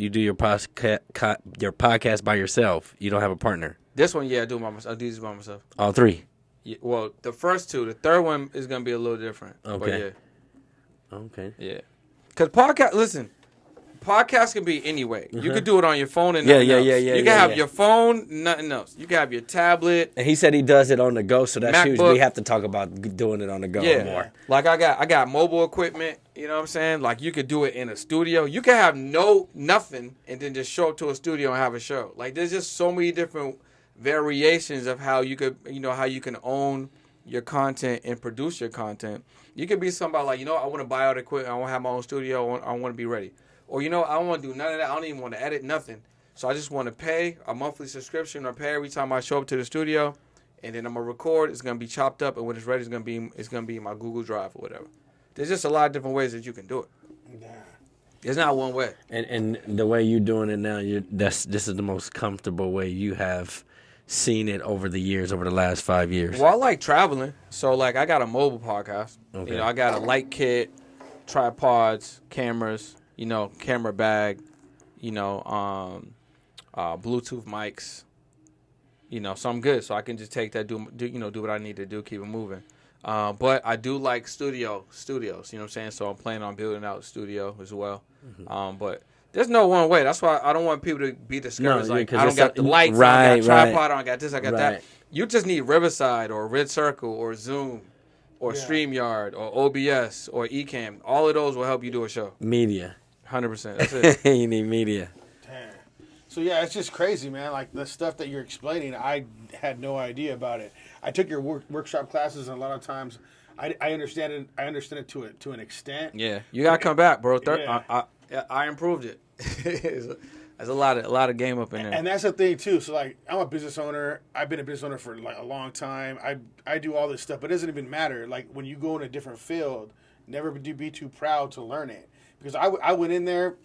do your podcast by yourself. You don't have a partner. This one, I do by myself. I do this by myself. All 3. Yeah, well, the first 2, the third one is gonna be a little different. Okay. But Okay. yeah. Because podcast can be any way. You could do it on your phone and Yeah, nothing else. yeah. You can have your phone, nothing else. You can have your tablet. And he said he does it on the go, so that's huge. MacBook. We have to talk about doing it on the go more. Like I got mobile equipment, you know what I'm saying? Like you could do it in a studio. You can have nothing and then just show up to a studio and have a show. Like there's just so many different variations of how you could, how you can own your content and produce your content. You could be somebody like, I want to buy out equipment. I want to have my own studio. I want to be ready. Or, I don't want to do none of that. I don't even want to edit nothing. So I just want to pay a monthly subscription or pay every time I show up to the studio. And then I'm going to record. It's going to be chopped up. And when it's ready, it's going to be in my Google Drive or whatever. There's just a lot of different ways that you can do it. Yeah. There's not one way. And the way you're doing it now, this is the most comfortable way you have seen it over the years, over the last 5 years. Well, I like traveling. So, like, I got a mobile podcast. Okay. I got a light kit, tripods, cameras, camera bag, Bluetooth mics. So I'm good. So I can just take that, do what I need to do, keep it moving. But I do like studios, you know what I'm saying? So I'm planning on building out a studio as well. Mm-hmm. But there's no one way. That's why I don't want people to be discouraged. I don't got the lights, I don't got tripod, I don't got this, I got that. You just need Riverside or Red Circle or Zoom or StreamYard or OBS or Ecamm. All of those will help you do a show. Media. 100%. That's it. You need media. Damn. So, yeah, it's just crazy, man. Like, the stuff that you're explaining, I had no idea about it. I took your workshop classes, and a lot of times I understand it. I understand it to an extent. Yeah, you gotta come back, bro. Yeah. I improved it. There's a lot of game up in there. And that's the thing too. So like, I'm a business owner. I've been a business owner for like a long time. I do all this stuff, but it doesn't even matter. Like when you go in a different field, never be too proud to learn it. Because I went in there,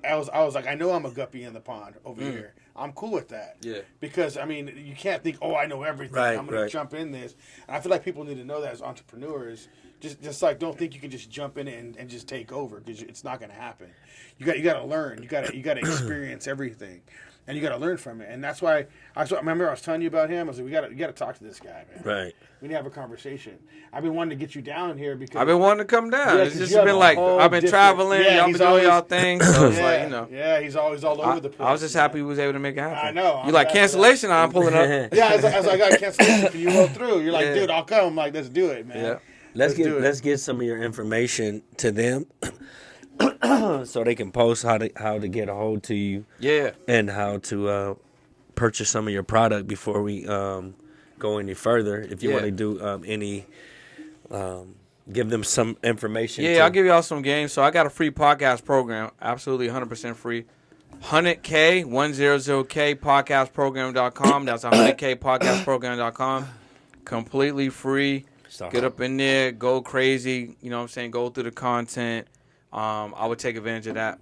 I was like, I know I'm a guppy in the pond over here. I'm cool with that. Yeah. Because, I mean, you can't think, I know everything. Right, I'm going to jump in this. And I feel like people need to know that as entrepreneurs. Just like, don't think you can just jump in it and just take over, because it's not going to happen. You got to learn. You got to experience everything. And you got to learn from it. And that's why I remember I was telling you about him. I was like, you got to talk to this guy, man. Right. We need to have a conversation. I've been wanting to get you down here because I've been wanting to come down. It's just been like I've been traveling. Y'all been doing y'all thing. So it's like, Yeah, he's always all over the place. I was just happy he was able to make it happen. I know. You like cancellation? I'm pulling up. Yeah, as I got cancellation for you roll through. You're like, dude, I'll come. I'm like, let's do it, man. Yeah. Let's get some of your information to them, so they can post how to get a hold to you. Yeah. And how to purchase some of your product before we go any further. If you want to do any, give them some information. Yeah, I'll give y'all some games. So I got a free podcast program, absolutely 100% free. 100K, 100K podcastprogram.com. That's 100K podcastprogram.com. Completely free. Get up in there, go crazy, you know what I'm saying, go through the content. I would take advantage of that.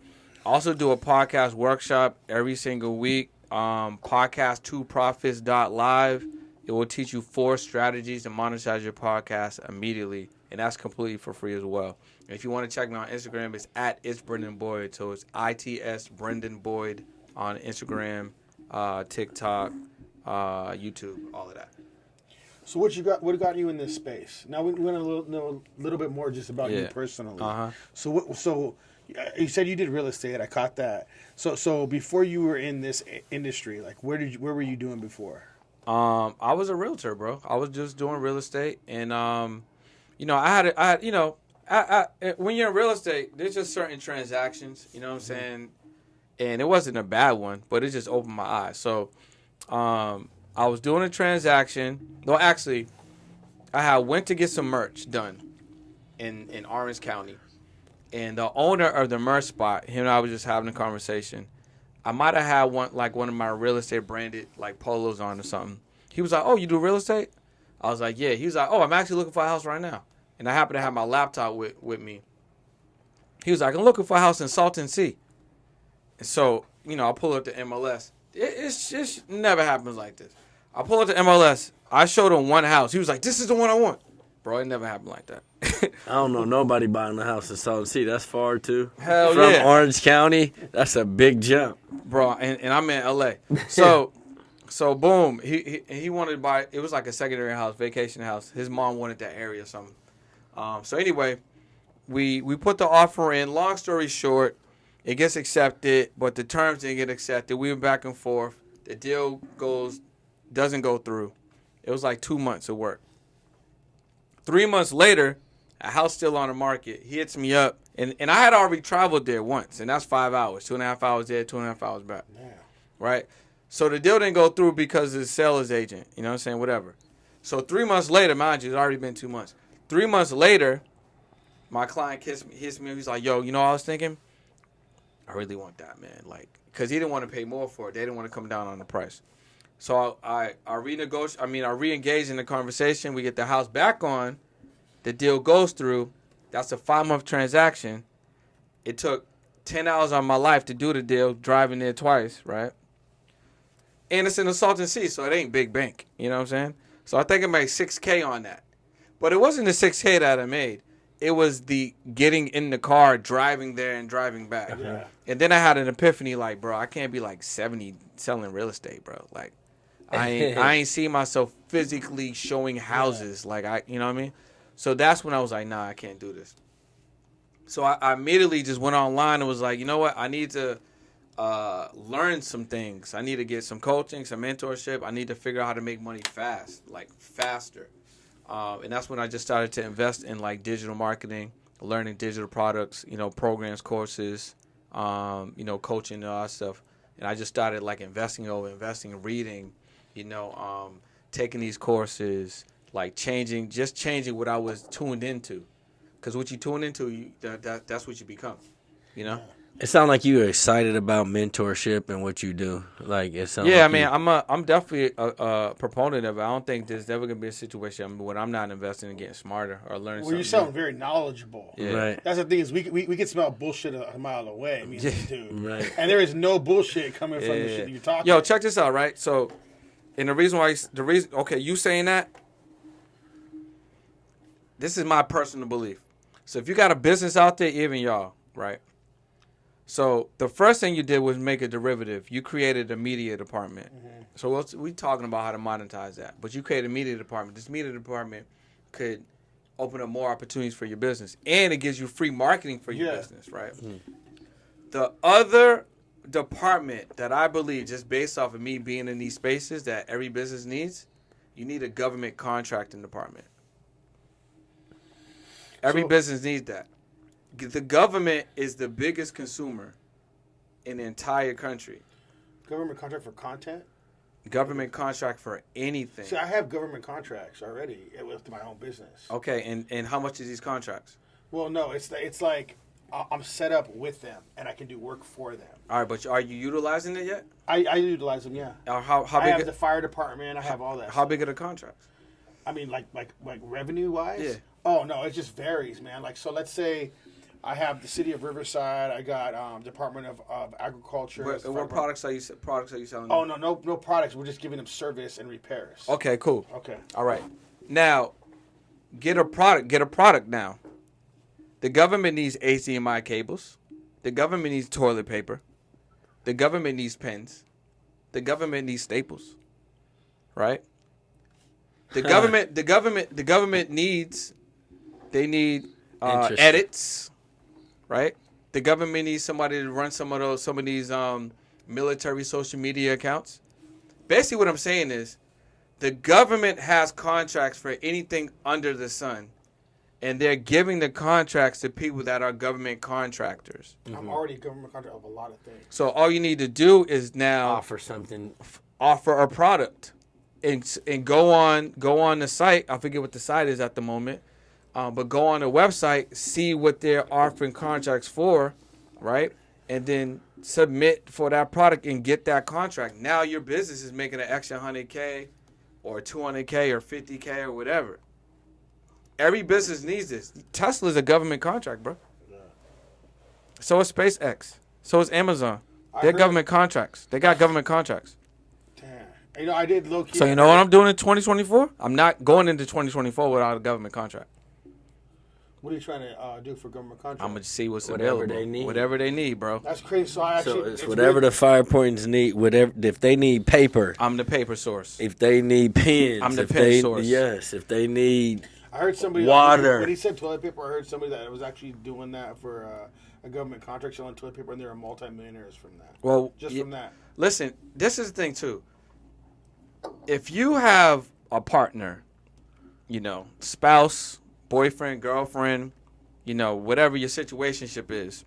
Also do a podcast workshop every single week, podcast2profits.live. It will teach you 4 strategies to monetize your podcast immediately, and that's completely for free as well. And if you want to check me on Instagram, it's @It's Brendan Boyd, so it's ITS Brendan Boyd on Instagram, TikTok, YouTube, all of that. So what got you in this space? Now we want to know a little bit more just about you personally. So you said you did real estate. I caught that. So before you were in this industry, like where were you doing before? I was a realtor, bro. I was just doing real estate, and I had when you're in real estate, there's just certain transactions, you know what I'm saying, and it wasn't a bad one, but it just opened my eyes. So, I was doing a transaction. No, actually, I went to get some merch done in Orange County. And the owner of the merch spot, him and I was just having a conversation. I might have had one of my real estate branded like polos on or something. He was like, "Oh, you do real estate?" I was like, "Yeah." He was like, "Oh, I'm actually looking for a house right now." And I happen to have my laptop with me. He was like, "I'm looking for a house in Salton Sea." And so, I pull up the MLS. It's just never happens like this. I pull up the MLS. I showed him one house. He was like, "This is the one I want." Bro, it never happened like that. I don't know nobody buying a house in Salton Sea. That's far, too. Hell From yeah. Orange County, that's a big jump. Bro, and I'm in L.A. So boom, he wanted to buy, it was like a secondary house, vacation house. His mom wanted that area or something. So anyway, we put the offer in. Long story short, it gets accepted, but the terms didn't get accepted. We went back and forth. The deal doesn't go through. It was like 2 months of work. 3 months later, a house still on the market. He hits me up, and I had already traveled there once, and that's 5 hours, 2.5 hours there, 2.5 hours back. Yeah. Right? So the deal didn't go through because of the seller's agent. You know what I'm saying? Whatever. So 3 months later, mind you, it's already been 2 months. 3 months later, my client hits me. He's like, "Yo, you know what I was thinking? I really want that, man. Like, because he didn't want to pay more for it. They didn't want to come down on the price. So I re-engage in the conversation. We get the house back on. The deal goes through. That's a 5-month transaction. It took 10 hours of my life to do the deal, driving there twice, right? And it's in the Salton Sea, so it ain't big bank. You know what I'm saying? So I think I made $6K on that. But it wasn't the $6K that I made. It was the getting in the car, driving there, and driving back. Yeah. And then I had an epiphany, like, bro, I can't be like 70 selling real estate, bro. Like, I ain't see myself physically showing houses. Like, you know what I mean? So that's when I was like, nah, I can't do this. So I immediately just went online and was like, you know what? I need to learn some things. I need to get some coaching, some mentorship. I need to figure out how to make money fast, like faster. And that's when I just started to invest in like digital marketing, learning digital products, you know, programs, courses, you know, coaching and all that stuff. And I just started like investing, reading, you know, taking these courses, like changing what I was tuned into. Because what you tune into, that's what you become, you know? It sounds like you were excited about mentorship and what you do. Like it sounds. Yeah, like I mean, I'm definitely a proponent of it. I don't think there's ever gonna be a situation when I'm not investing in getting smarter or learning. Well, you sound very knowledgeable. Yeah. Right. That's the thing is we can smmell bullshit a mile away. Me and Yeah. this dude. Right. And there is no bullshit coming from the shit you're talking. Yo, check this out, right? So, and the reason, okay, you saying that, this is my personal belief. So if you got a business out there, even y'all, right? So the first thing you did was make a derivative. You created a media department. Mm-hmm. So we talking about how to monetize that. But you created a media department. This media department could open up more opportunities for your business. And it gives you free marketing for your business, right? Mm-hmm. The other department that I believe, just based off of me being in these spaces that every business needs, you need a government contracting department. Every business needs that. The government is the biggest consumer in the entire country. Government contract for content? Government contract for anything. See, I have government contracts already with my own business. Okay, and how much is these contracts? Well, no, it's like I'm set up with them and I can do work for them. All right, but are you utilizing it yet? I utilize them, yeah. How big? I have the fire department. I have all that. How big are the contracts? I mean, like revenue wise. Yeah. Oh no, it just varies, man. Like so, let's say I have the city of Riverside. I got Department of Agriculture. What products are you selling? Oh no products. We're just giving them service and repairs. Okay, cool. Okay. All right. Now, get a product now. The government needs HDMI cables. The government needs toilet paper. The government needs pens. The government needs staples. Right? The government needs edits. Right? The government needs somebody to run some of these military social media accounts. Basically what I'm saying is the government has contracts for anything under the sun. And they're giving the contracts to people that are government contractors. Mm-hmm. I'm already a government contract of a lot of things. So all you need to do is now offer a product, and go on the site. I forget what the site is at the moment, but go on the website, see what they're offering contracts for, right? And then submit for that product and get that contract. Now your business is making an extra $100K or $200K or $50K or whatever. Every business needs this. Tesla's a government contract, bro. Yeah. So is SpaceX. So is Amazon. They're government contracts. They got government contracts. Damn. You know, I did low key. So you know what I'm doing in 2024? I'm not going into 2024 without a government contract. What are you trying to do for government contracts? I'm gonna see what's Whatever available. they need. Whatever they need, bro. That's crazy. So it's whatever the fire points need. Whatever if they need paper, I'm the paper source. if they need pens, I'm the if pen they, source. Yes, if they need. I heard somebody water. When he said toilet paper, I heard somebody that was actually doing that for a government contract selling toilet paper, and they were multimillionaires from that. Well, from that. Listen, this is the thing too. If you have a partner, you know, spouse, boyfriend, girlfriend, you know, whatever your situationship is.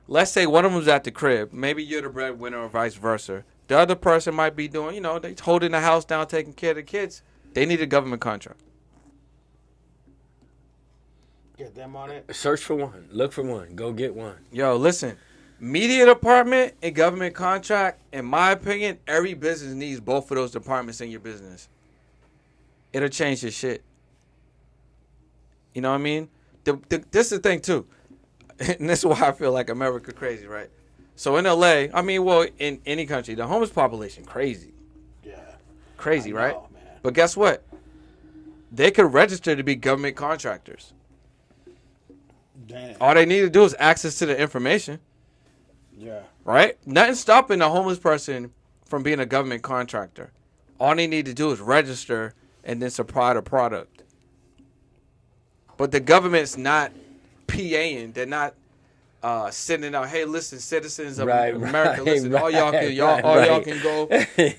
Let's say one of them's at the crib. Maybe you're the breadwinner or vice versa. The other person might be doing, you know, they holding the house down, taking care of the kids. They need a government contract. Get them on it. Search for one. Look for one. Go get one. Yo, listen. Media department and government contract, in my opinion, every business needs both of those departments in your business. It'll change your shit. You know what I mean? This is the thing, too. And this is why I feel like America crazy, right? So in LA, I mean, well, in any country, the homeless population, crazy. Yeah. Crazy, right? Oh, man. But guess what? They could register to be government contractors. Damn. All they need to do is access to the information. Yeah. Right? Nothing stopping a homeless person from being a government contractor. All they need to do is register and then supply the product. But the government's not PAing. They're not sending out, hey, listen, citizens of America, listen, all y'all can go,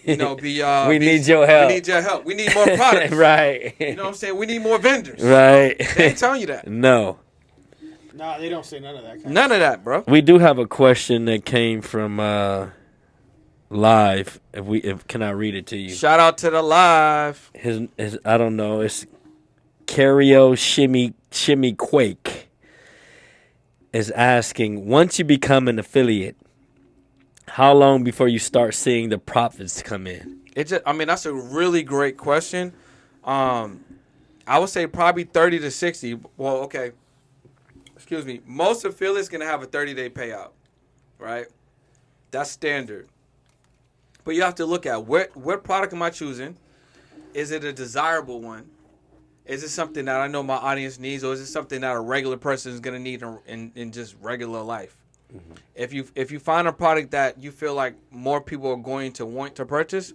you know, we need your help. We need your help. We need more products. Right. You know what I'm saying? We need more vendors. Right. They ain't telling you that. No. No, they don't say none of that. None of that, bro. We do have a question that came from live. Can I read it to you? Shout out to the live. His I don't know. It's Cario Shimmy Quake is asking, once you become an affiliate, how long before you start seeing the profits come in? That's a really great question. I would say probably 30 to 60. Well, okay. Excuse me. Most affiliates going to have a 30-day payout, right? That's standard. But you have to look at what product am I choosing? Is it a desirable one? Is it something that I know my audience needs, or is it something that a regular person is going to need in just regular life? Mm-hmm. If you find a product that you feel like more people are going to want to purchase,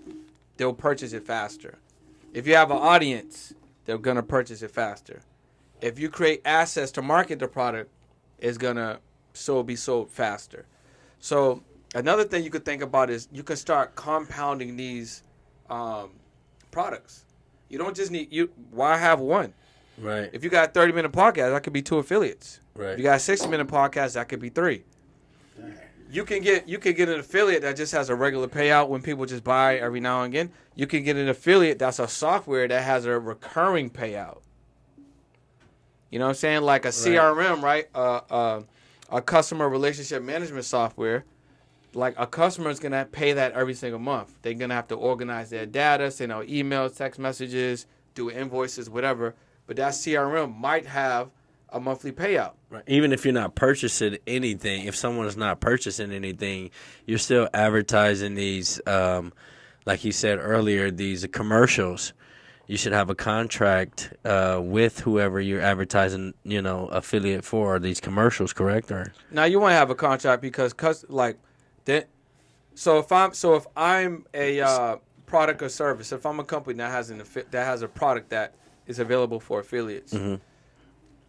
they'll purchase it faster. If you have an audience, they're going to purchase it faster. If you create assets to market the product, it's going to be sold faster. So another thing you could think about is you can start compounding these products. You don't just need why have one? Right. If you got a 30-minute podcast, that could be 2 affiliates. Right. If you got a 60-minute podcast, that could be 3. You can get an affiliate that just has a regular payout when people just buy every now and again. You can get an affiliate that's a software that has a recurring payout. You know what I'm saying? Like a CRM, right? A customer relationship management software. Like a customer is going to pay that every single month. They're going to have to organize their data, send out emails, text messages, do invoices, whatever. But that CRM might have a monthly payout. Right. Even if you're not purchasing anything, if someone is not purchasing anything, you're still advertising these, like you said earlier, these commercials. You should have a contract with whoever you're advertising, affiliate for these commercials, correct? Or now you want to have a contract because so if I'm a product or service, if I'm a company that has a product that is available for affiliates, mm-hmm.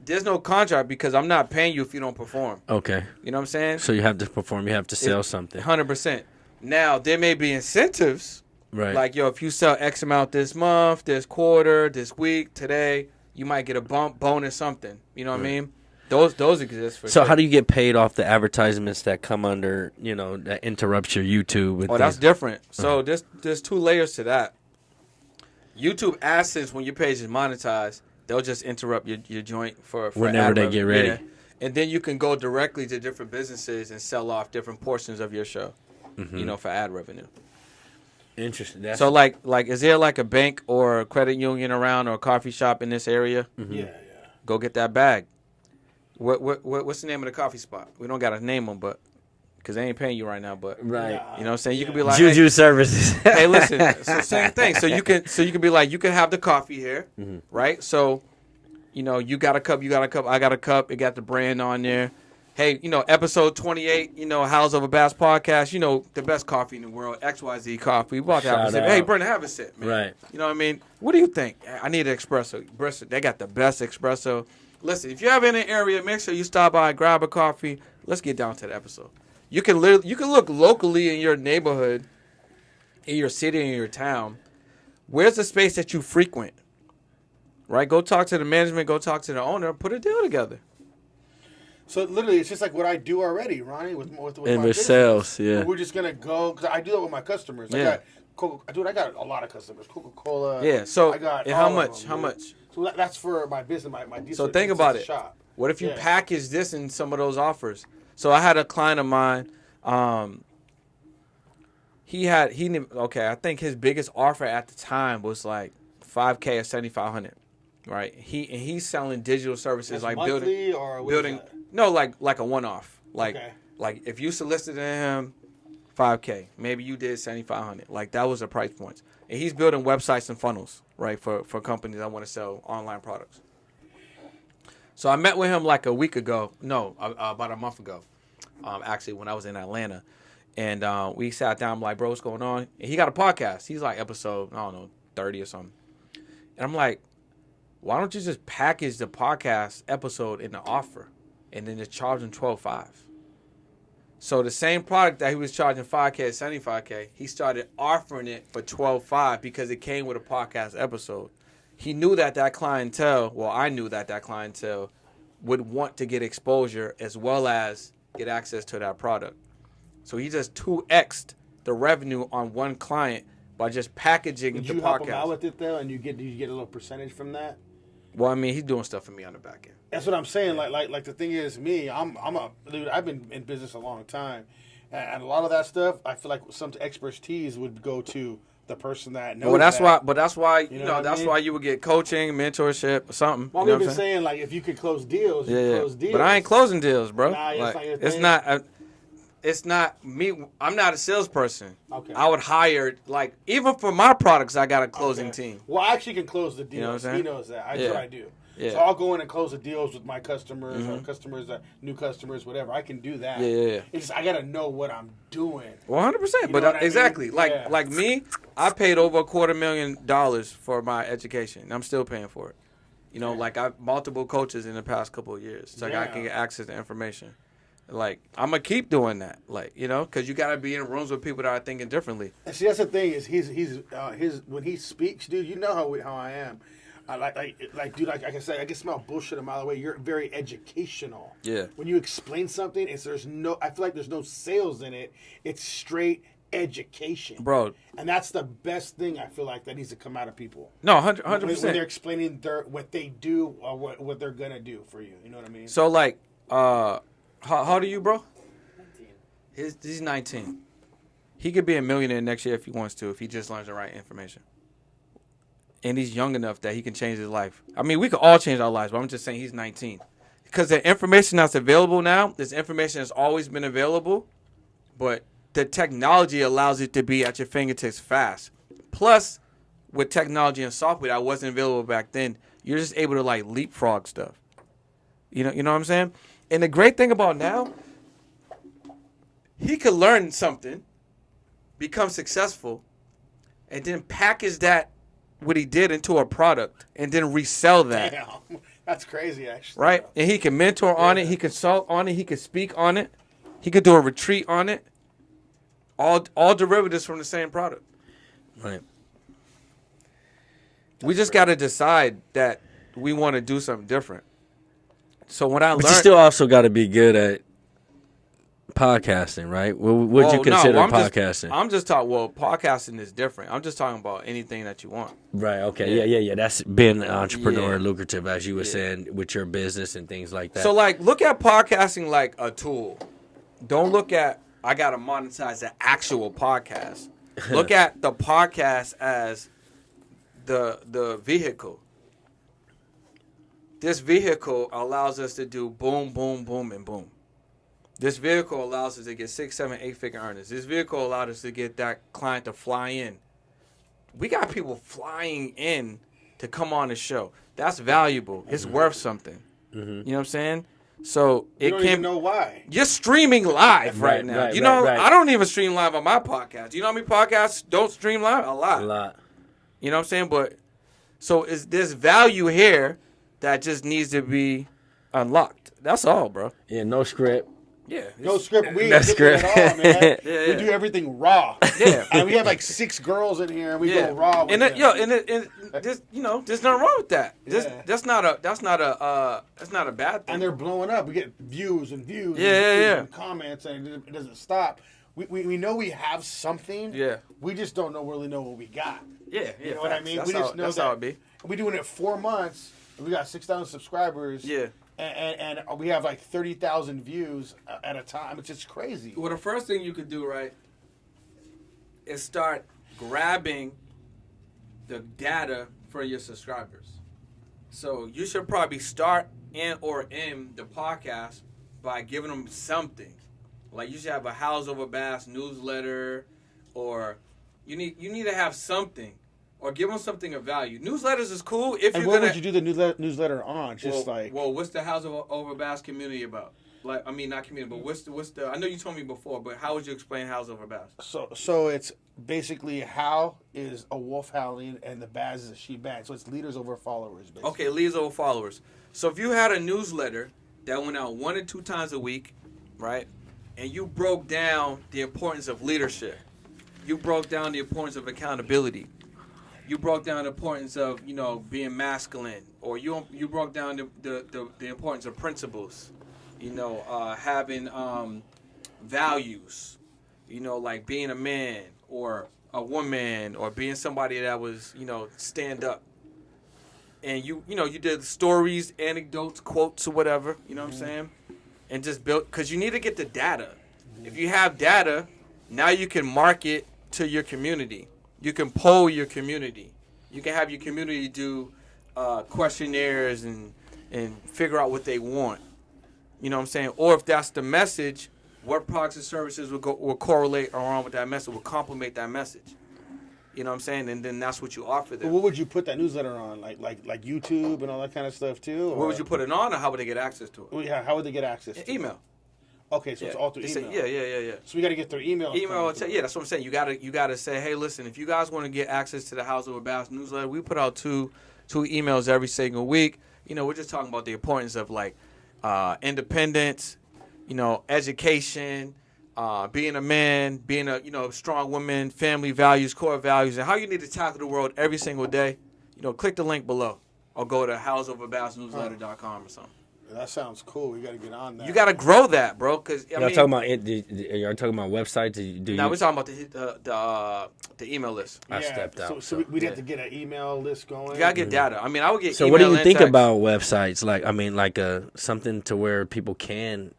There's no contract because I'm not paying you if you don't perform. Okay. You know what I'm saying? So you have to perform. You have to sell something. 100%. Now, there may be incentives. Right. Like, if you sell X amount this month, this quarter, this week, today, you might get a bump, bonus, something. You know what I mean? Those exist for sure. So how do you get paid off the advertisements that come under, that interrupts your YouTube? That's different. So there's 2 layers to that. YouTube AdSense, when your page is monetized, they'll just interrupt your joint for whenever they get ready. Yeah. And then you can go directly to different businesses and sell off different portions of your show, mm-hmm. For ad revenue. Interesting. So like, is there like a bank or a credit union around or a coffee shop in this area? Mm-hmm. Yeah. Go get that bag. What's the name of the coffee spot? We don't got to name them, but because they ain't paying you right now. But right, you know what I'm saying? You could be like Juju Services. Hey, listen. So same thing. So you can be like, you can have the coffee here, mm-hmm. right? So, you got a cup, I got a cup. It got the brand on there. Hey, episode 28, House of a Bass podcast, the best coffee in the world, XYZ coffee. We about to have a sip. Hey, Brendan, have a sip, man. Right. You know what I mean? What do you think? I need an espresso. They got the best espresso. Listen, if you have in an area, make sure you stop by, grab a coffee. Let's get down to the episode. You can look locally in your neighborhood, in your city, in your town. Where's the space that you frequent? Right? Go talk to the management. Go talk to the owner. Put a deal together. So literally, it's just like what I do already, Ronnie, with my business. Sales, yeah. We're just gonna go because I do that with my customers. Yeah. I got a lot of customers. Coca-Cola. Yeah. So I got how much? How much? So that's for my business. My so think about it. Shop. What if you package this in some of those offers? So I had a client of mine. I think his biggest offer at the time was like $5K or $7,500, right? He's selling digital services That's like monthly or what is building. that? No, like a one-off. Okay. Like if you solicited him $5K, maybe you did $7,500. Like that was the price points. And he's building websites and funnels, right, for companies that want to sell online products. So I met with him like a week ago. No, about a month ago. Actually, when I was in Atlanta. And we sat down. I'm like, bro, what's going on? And he got a podcast. He's like episode, 30 or something. And I'm like, why don't you just package the podcast episode in the offer and then just charge him $12,500? So the same product that he was charging $5K or $75K, he started offering it for $12,500 because it came with a podcast episode. He knew that clientele, well, I knew that clientele would want to get exposure as well as get access to that product. So he just 2x'd the revenue on one client by just packaging Did the you podcast. help him out with it though, and you get a little percentage from that? Well, I mean, he's doing stuff for me on the back end. That's what I'm saying. Like the thing is, me, I'm a dude. I've been in business a long time, and a lot of that stuff, I feel like some expertise would go to the person that knows. Well, that's that. why. But that's why You know what I mean? why you would get coaching, mentorship, or something. Well, you know I'm what even I'm saying? saying like if you could close deals, you Yeah, close deals. but I ain't closing deals, bro. Nah, it's Like, not your it's thing. not. It's not me. I'm not a salesperson. Okay. I would hire even for my products, I got a closing Okay. team. Well, I actually can close the deals. know what I'm saying? He knows that. That's Yeah. what I do. Yeah. So I'll go in and close the deals with my customers or customers, new customers, whatever. I can do that. Yeah. It's just I gotta know what I'm doing. 100%. You But know what I mean? exactly, Yeah. like me, I paid over $250,000 for my education. And I'm still paying for it. You know, like I've multiple coaches in the past couple of years, so I can get access to information. Like I'm gonna keep doing that, because you gotta be in rooms with people that are thinking differently. And see, that's the thing is he's when he speaks, dude. You know how I am. Dude, like I said, I can smell bullshit a mile away. You're very educational. Yeah. When you explain something, I feel like there's no sales in it. It's straight education, Bro. And that's the best thing I feel like that needs to come out of people. No, 100%. When they're explaining what they do or what they're gonna do for you. You know what I mean? So how old are you, bro? 19. He's 19. He could be a millionaire next year if he wants to, if he just learns the right information. And he's young enough that he can change his life. I mean, we could all change our lives, but I'm just saying he's 19. Because the information that's available now, this information has always been available, but the technology allows it to be at your fingertips fast. Plus, with technology and software that wasn't available back then, you're just able to leapfrog stuff. You know what I'm saying? And the great thing about now, he could learn something, become successful, and then package that, what he did, into a product, and then resell that. Damn, that's crazy, actually. Right? And he can mentor on it, he can consult on it, he can speak on it, he could do a retreat on it. All derivatives from the same product. Right. We just got to decide that we want to do something different. So when I But learned, you still also got to be good at podcasting, right? What would you consider podcasting? I'm just talking. Well, podcasting is different. I'm just talking about anything that you want. Right. Okay. Yeah. That's being an entrepreneur, Yeah. lucrative, as you were saying, with your business and things like that. So look at podcasting like a tool. Don't look at I gotta monetize the actual podcast. Look at the podcast as the vehicle. This vehicle allows us to do boom, boom, boom, and boom. This vehicle allows us to get 6, 7, 8-figure earners. This vehicle allowed us to get that client to fly in. We got people flying in to come on the show. That's valuable. It's worth something. You know what I'm saying? So You it don't can. even know why. You're streaming live right now. right, You know, right. I don't even stream live on my podcast. You know how many podcasts don't stream live? A lot. a lot. You know what I'm saying? But so there's value here that just needs to be unlocked. That's all, bro. Yeah. No script. Yeah. No script. We No ain't script script. at all, man. Yeah. We do everything raw. Yeah. And we have like 6 girls in here, and we go raw with and them. there's nothing wrong with that. Yeah. That's not a bad thing. And they're blowing up. We get views and views Yeah. and comments, and it doesn't stop. We know we have something. Yeah. We just don't really know what we got. yeah, You know what I mean? That's We how, just know that's that how it be. we're doing it 4 months. We got 6,000 subscribers. Yeah. And we have like 30,000 views at a time. It's just crazy. Well, the first thing you could do, right, is start grabbing the data for your subscribers. So you should probably start in the podcast by giving them something. Like you should have a House Over Bass newsletter, or you need to have something, or give them something of value. Newsletters is cool if And you're what gonna. would you do the newsletter on? Just What's the House Over Bass community about? Like, I mean, not community, but what's the? I know you told me before, but how would you explain House Over Bass? So it's basically Hal is a wolf howling and the Baz is a she bang. So it's leaders over followers, basically. Okay, leads over followers. So if you had a newsletter that went out 1 or 2 times a week, right, and you broke down the importance of leadership, you broke down the importance of accountability, you broke down the importance of being masculine, or you broke down the importance of principles, having values, like being a man or a woman or being somebody that was stand up. And you did stories, anecdotes, quotes, or whatever. You know what I'm saying? And just build, because you need to get the data. If you have data, now you can market to your community. You can poll your community. You can have your community do questionnaires and figure out what they want. You know what I'm saying? Or if that's the message, what products and services will correlate along with that message, will complement that message. You know what I'm saying? And then that's what you offer them. But what would you put that newsletter on? Like YouTube and all that kind of stuff too? Where would you put it on, or how would they get access to it? Well, yeah, how would they get access to it? Email. Okay, so it's all through email. Yeah. So we got to get their email. Email, yeah, that's what I'm saying. You gotta say, hey, listen, if you guys want to get access to the House Over Bass newsletter, we put out two emails every single week. We're just talking about the importance of independence, education, being a man, being a strong woman, family values, core values, and how you need to tackle the world every single day. Click the link below, or go to houseoverbassnewsletter.com or something. That sounds cool. We got to get on that. You got to grow that, bro. Cause y'all talking about websites? We're talking about the email list. I stepped out. So we'd have to get an email list going. You gotta get data. I mean, I would get. So what do you think about websites? Like something to where people can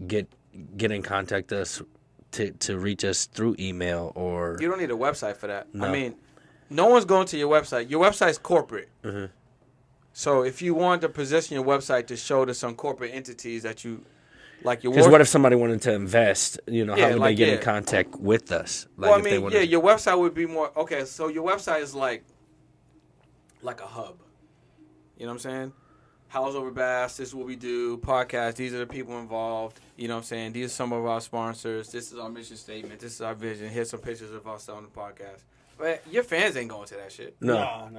get in contact us to reach us through email, or you don't need a website for that. No. I mean, no one's going to your website. Your website's corporate. Mm-hmm. So if you want to position your website to show to some corporate entities that you like your because what if somebody wanted to invest? How would they get in contact with us? Your website would be more okay. So your website is like a hub. You know what I'm saying? House Over Bass, this is what we do. Podcast, these are the people involved. You know what I'm saying? These are some of our sponsors. This is our mission statement. This is our vision. Here's some pictures of us on the podcast. But your fans ain't going to that shit. No.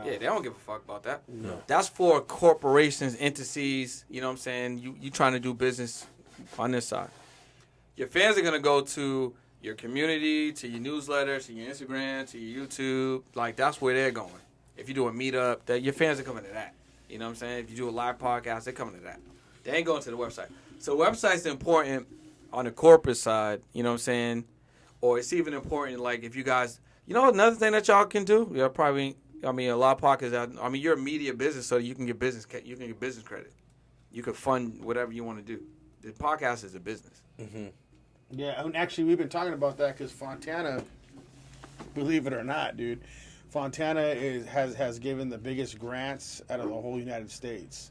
Yeah, they don't give a fuck about that. No. That's for corporations, entities. You know what I'm saying? You trying to do business on this side. Your fans are going to go to your community, to your newsletter, to your Instagram, to your YouTube. Like, that's where they're going. If you do a meetup, your fans are coming to that. You know what I'm saying? If you do a live podcast, they're coming to that. They ain't going to the website. So website's important on the corporate side, you know what I'm saying? Or it's even important, like, if you guys... another thing that y'all can do, a lot of podcasts. You're a media business, so you can get business credit. You can fund whatever you want to do. The podcast is a business. Mm-hmm. Yeah, and actually, we've been talking about that because Fontana, believe it or not, dude, Fontana has given the biggest grants out of the whole United States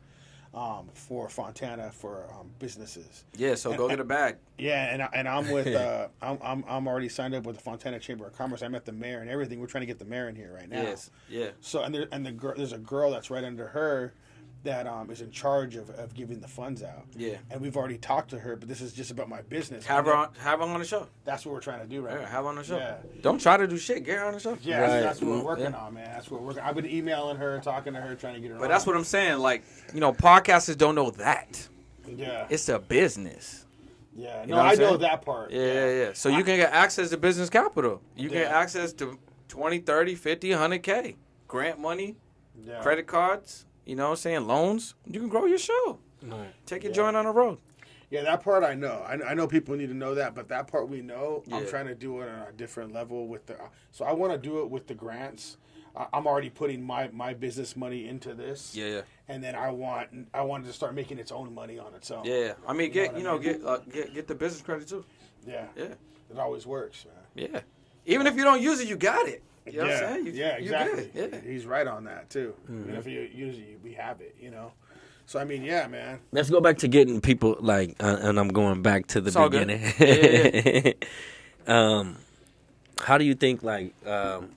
for Fontana for businesses. Yeah, so go get a bag. Yeah, and I'm with I'm already signed up with the Fontana Chamber of Commerce. I met the mayor and everything. We're trying to get the mayor in here right now. Yes, yeah. So there's a girl that's right under her that is in charge of giving the funds out. Yeah. And we've already talked to her, but this is just about my business. Have her on the show. That's what we're trying to do right now. Have her on the show. Yeah. Don't try to do shit. Get her on the show. Yeah, Right. that's what we're working on, man. That's what we're working. I've been emailing her, talking to her, trying to get her on. But that's what I'm saying. Like, podcasters don't know that. Yeah. It's a business. Yeah. You No, know what I I'm know saying? that part. Yeah. So you can get access to business capital. You can get Yeah. access to 20, 30, 50, 100K. Grant money, Yeah. credit cards, you know what I'm saying, loans. You can grow your show. Right. Take your joint on the road. Yeah, that part I know. I know people need to know that, but that part we know. I'm Yeah. trying to do it on a different level with the. So I want to do it with the grants. I'm already putting my business money into this. Yeah. And then I wanted to start making its own money on its own. Yeah. I mean, get what get the business credit too. Yeah. Yeah. It always works, man. Yeah. Even if you don't use it, you got it. You know what I'm saying? Yeah, exactly. Good. Yeah. He's right on that too. And if you use it, we have it. You know. So I mean, yeah, man. Let's go back to getting people like, and I'm going back to the It's all good. beginning. How do you think, like,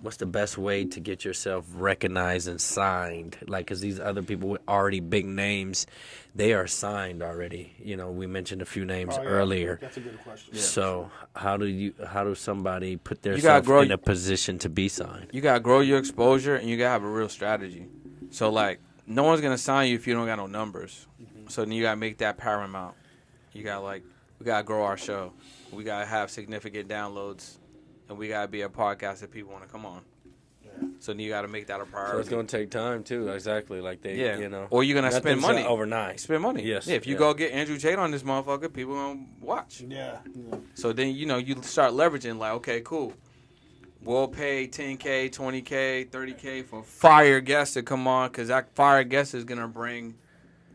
what's the best way to get yourself recognized and signed? Like, because these other people with already big names, they are signed already. You know, we mentioned a few names Oh, yeah. earlier. That's a good question. So how do somebody put gotta themselves grow- in a position to be signed? You gotta grow your exposure, and you gotta have a real strategy. So like, no one's gonna sign you if you don't got no numbers. So then you gotta make that paramount. You gotta we gotta grow our show. We gotta have significant downloads, and we gotta be a podcast that people want to come on. Yeah. So then you gotta make that a So priority. it's going to take time too. Exactly, like they, Yeah. you know, Or you're gonna spend nothing's money overnight. Spend money. Yes, Yeah. If you yeah. go get Andrew Tate on this motherfucker, people gonna watch. Yeah. So then you start leveraging like, okay, cool. We'll pay $10K, $20K, $30K for fire guests to come on, because that fire guest is gonna bring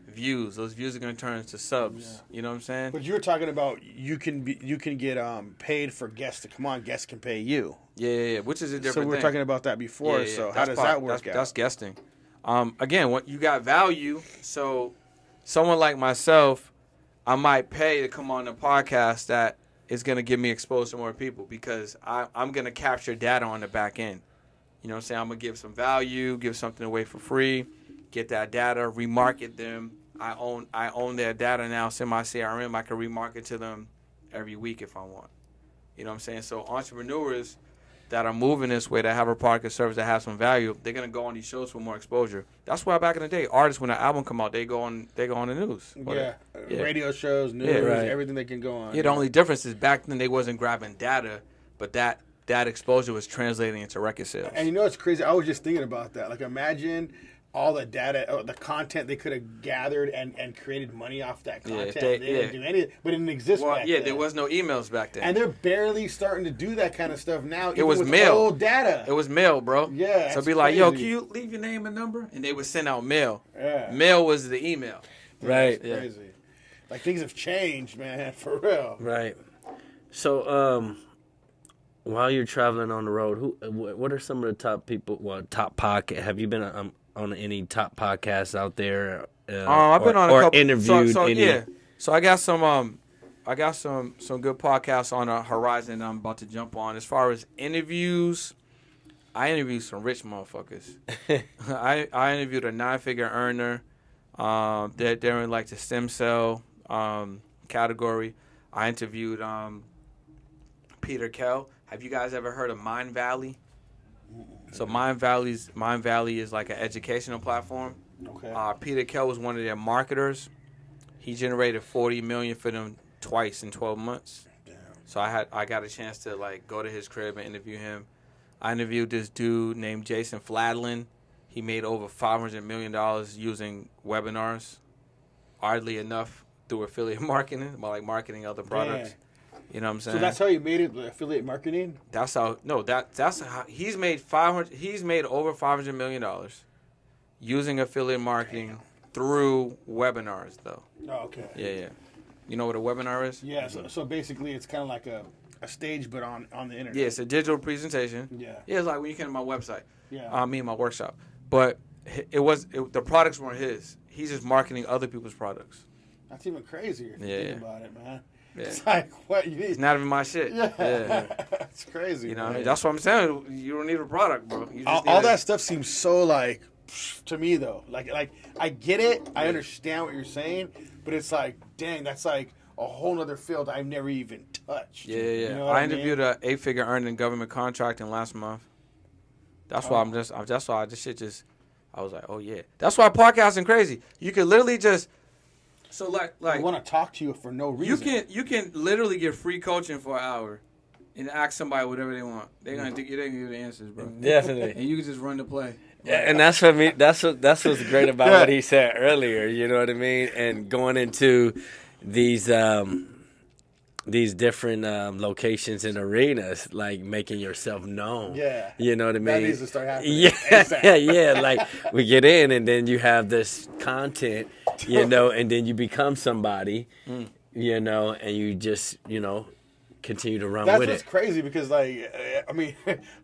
views. Those views are gonna turn into subs. You know what I'm saying? But you were talking about you can get paid for guests to come on. Guests can pay you. Yeah. Which is a different So we were thing. talking about that before. Yeah. So how That's does part- that work out? That's guesting. Again, what you got value. So someone like myself, I might pay to come on the podcast that is going to give me exposure to more people, because I'm going to capture data on the back end. You know what I'm saying? I'm going to give some value, give something away for free, get that data, remarket them. I own their data now. It's in my CRM. I can remarket to them every week if I want. You know what I'm saying? So entrepreneurs that are moving this way, that have a product or service that has some value, they're gonna go on these shows for more exposure. That's why back in the day, artists, when an album come out, they go on the news. Yeah. Yeah. Radio shows, news, Yeah, right. everything they can go on. Yeah, the only difference is back then they wasn't grabbing data, but that exposure was translating into record sales. And you know what's crazy? I was just thinking about that. Like, imagine all the data, the content they could have gathered and created money off that Yeah, content. if they- They didn't yeah. do anything, but it didn't exist Well, back yeah, then. there was no emails back then. And they're barely starting to do that kind of stuff now. Even was with mail. old data. It was mail, bro. Yeah, So that's be like, yo, can crazy. you leave your name and number? And they would send out mail. Yeah. Mail was the email. Right. It's crazy. Like, things have changed, man, for real. Right. So, while you're traveling on the road, what are some of the top people? Top podcast? Have you been on any top podcasts out there? I've been on a or couple. interviewed so, any. Yeah. So I got some good podcasts on the horizon I'm about to jump on. As far as interviews, I interviewed some rich motherfuckers. I interviewed a 9-figure earner. They're in like the stem cell category. I interviewed Peter Kell. Have you guys ever heard of Mind Valley? So Mind Valley is like an educational platform. Okay. Peter Kell was one of their marketers. He generated $40 million for them twice in 12 months. Damn. So I got a chance to like go to his crib and interview him. I interviewed this dude named Jason Fladlin. He made over $500 million using webinars. Oddly enough, through affiliate marketing, by like marketing other products. Damn. You know what I'm saying? So that's how you made it, the affiliate marketing? That's how. No, that's how he's made He's made over $500 million using affiliate marketing through webinars, though. Oh, okay. Yeah. You know what a webinar is? Yeah, so basically it's kind of like a stage, but on the internet. Yeah, it's a digital presentation. Yeah. Yeah, it's like when you came to my website. Yeah. Me and my workshop. But the products weren't his. He's just marketing other people's products. That's even crazier if you Yeah, think yeah. about it, man. Yeah. It's like, what you need? It's not even my shit. Yeah. Yeah. It's crazy. You know, man. that's what I'm saying. You don't need a product, bro. You just all need that stuff seems so like to me though. Like I get it. I understand what you're saying, but it's like, dang, that's like a whole nother field I've never even touched. Yeah. You know what I I mean? interviewed a 8-figure earning government contracting last month. That's why that's why this shit just. I was like, oh yeah. That's why podcasting crazy. You can literally just. So I like want to talk to you for no reason. you can literally get free coaching for an hour, and ask somebody whatever they want. They're gonna give you the answers, bro. Definitely. And you can just run the play. Yeah, and that's for me. That's what's great about Yeah. what he said earlier. You know what I mean? And going into these these different locations and arenas, like making yourself known. Yeah. You know what I mean? That needs to start happening. Yeah, ASAP. yeah. Like we get in, and then you have this content, you know, and then you become somebody, you know, and you just, you know, continue to run That's with what's it. crazy because, like, I mean,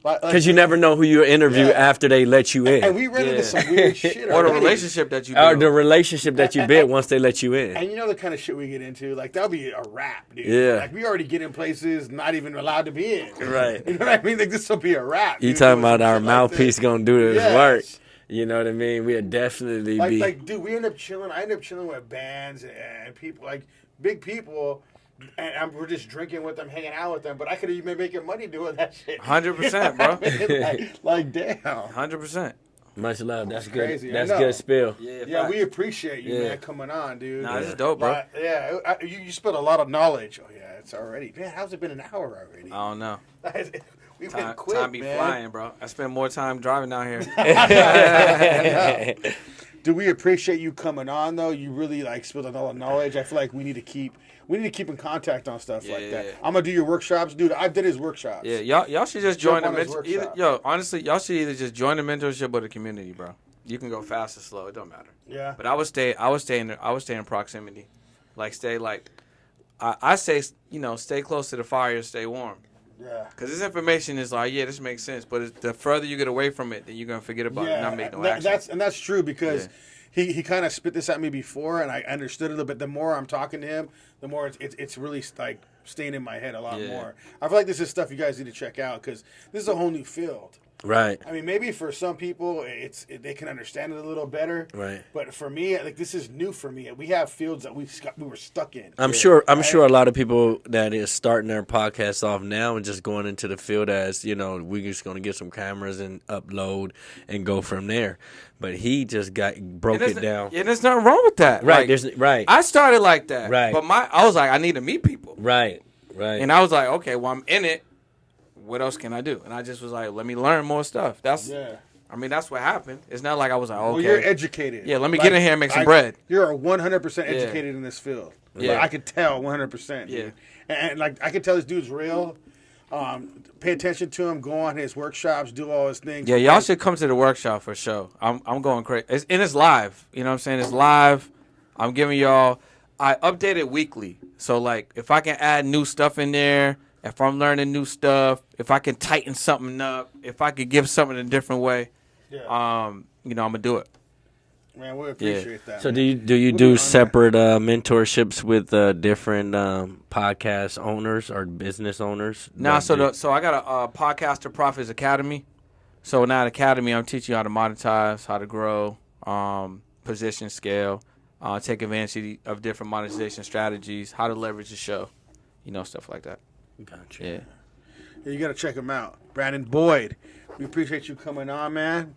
Because you never know who you interview Yeah. after they let you in. and we ran into some weird shit. Or the already. relationship that you Or build. the relationship that you build once they let you in. And you know the kind of shit we get into, like that'll be a rap, dude. Yeah. Like we already get in places not even allowed to be in. Right. You know what I mean? Like this will be a rap. You dude, talking doing about some our shit like mouthpiece this. gonna do this Yes. work. You know what I mean? We'll definitely be. Like, dude, we end up chilling. I end up chilling with bands and people, like big people, and we're just drinking with them, hanging out with them. But I could have been making money doing that shit. 100%, bro. like, damn. 100%. Much love. That's good. crazy, I That's know. good spill. Yeah, we appreciate you, Yeah. man, coming on, dude. Nah, this is dope, bro. Yeah, you spilled a lot of knowledge. Oh yeah, it's already. Man, how's it been an hour already? I don't know. We've been Time, quick, time be man. flying, bro. I spend more time driving down here. Do we appreciate you coming on though? You really like spilled a lot of knowledge. I feel like we need to keep in contact on stuff like that. Yeah. I'm gonna do your workshops, dude. I did his workshops. Yeah, y'all should just Jump join the on his mentor. workshop. Yo, honestly, y'all should either just join the mentorship or the community, bro. You can go fast or slow. It don't matter. Yeah. But I would stay in proximity. Like stay like I say, you know, stay close to the fire, stay warm. Yeah. Because this information is like, yeah, this makes sense. But the further you get away from it, then you're gonna forget about it and not make no action. That's true because he kind of spit this at me before, and I understood it a little bit. The more I'm talking to him, the more it's really like staying in my head a lot Yeah. more. I feel like this is stuff you guys need to check out because this is a whole new field. Right. I mean, maybe for some people, they can understand it a little better. Right. But for me, like this is new for me. We have fields that we were stuck in. I'm sure a lot of people that is starting their podcast off now and just going into the field as, you know, we're just going to get some cameras and upload and go from there. But he just broke it down. Yeah, there's nothing wrong with that. Right. Like, I started like that. Right. But I was like, I need to meet people. Right. Right. And I was like, okay, well, I'm in it. What else can I do? And I just was like, let me learn more stuff. I mean, that's what happened. It's not like I was like, okay. Well, you're educated. Yeah, let me get in here and make some bread. You're 100% educated in this field. Yeah. Like, I could tell 100%. Yeah. Dude. And like I could tell this dude's real. Pay attention to him. Go on his workshops. Do all his things. Yeah, y'all should come to the workshop for sure. I'm going crazy. It's live. You know what I'm saying? It's live. I'm giving y'all. I update it weekly. So like, if I can add new stuff in there, if I'm learning new stuff, if I can tighten something up, if I could give something a different way, you know, I'm gonna do it. Man, we appreciate that. So man. do you We'll be do on separate mentorships with different podcast owners or business owners? Nah, so I got a Podcaster Profits Academy. So in that academy, I'm teaching you how to monetize, how to grow, position, scale, take advantage of different monetization strategies, how to leverage the show, you know, stuff like that. Gotcha. Yeah. Yeah, you got to check him out. Brandon Boyd. We appreciate you coming on, man.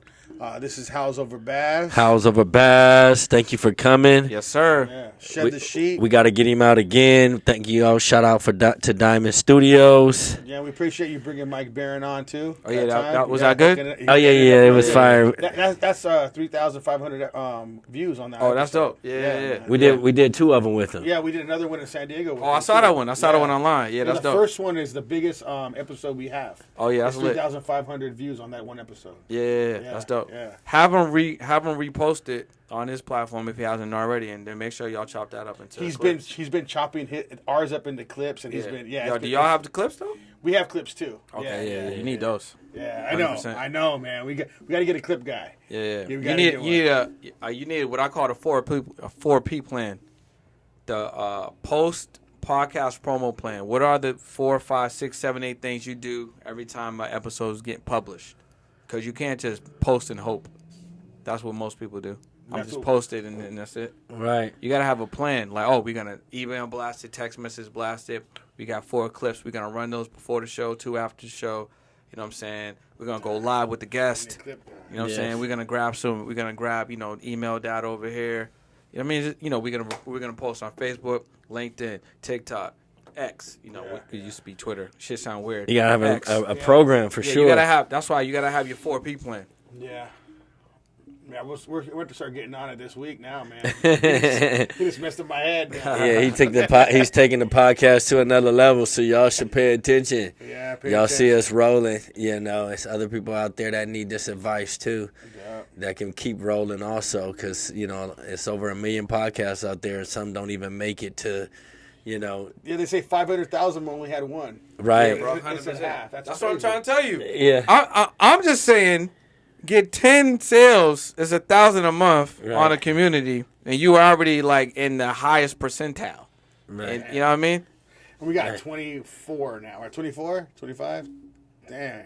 This is Howls Over Bass. Howls Over Bass. Thank you for coming. Yes, sir. Yeah. Shed the sheet. We got to get him out again. Thank you all. Shout out to Diamond Studios. Yeah, we appreciate you bringing Mike Barron on too. Oh, yeah, time. was You that got good? fucking- Oh, yeah, it was fire. That's 3,500 views on that. Oh, that's episode. dope. Yeah. We did two of them with him. Yeah, we did another one in San Diego. with Oh, I him, saw too. that one. I saw that one online. Yeah, that's the dope. first one is the biggest episode we have. Oh, yeah, that's It's lit. 3,500 views on that one episode. Yeah, that's dope. yeah. Have him repost it on his platform if he hasn't already, and then make sure y'all chop that up into clips. He's been chopping ours up into clips, and he's been Yo, do y'all have the clips though? We have clips too. Okay, yeah. You need those. Yeah, 100%. I know, man. We got to get a clip guy. Yeah. we You gotta need get what I call a 4P plan. The post podcast promo plan. What are the 4, 5, 6, 7, 8 things you do every time my episodes get published? Because you can't just post and hope. That's what most people do. I'm That's just what- post it and that's it. Right. You gotta have a plan. Like, oh, we're gonna email blast it, text message blast it. We got 4 clips. We're gonna run those before the show, 2 after the show. You know what I'm saying? We're gonna go live with the guest. You know what I'm Yes. saying? We're gonna grab, you know, email data over here. You know what I mean? Just, you know, we're gonna post on Facebook, LinkedIn, TikTok, X. You know, what used to be Twitter. Shit sound weird. You gotta have X. a program for Yeah, sure. you gotta have. That's why you gotta have your 4P plan. Yeah. Yeah, we're to start getting on it this week now, man. He just messed up my head. Now. Yeah, he's taking the podcast to another level, so y'all should pay attention. Yeah, y'all see us rolling. You know, it's other people out there that need this advice too. Yeah. That can keep rolling also, because you know it's over 1 million podcasts out there, and some don't even make it to, you know. Yeah, they say 500,000 when we had one. Right. Yeah, bro, it's in half. That's what I'm trying to tell you. Yeah. I'm just saying, get 10 sales is $1,000 a month Right. on a community, and you are already like in the highest percentile. Right. And, you know what I mean? And we got Right. 24 now. Or 24? 25? Dang.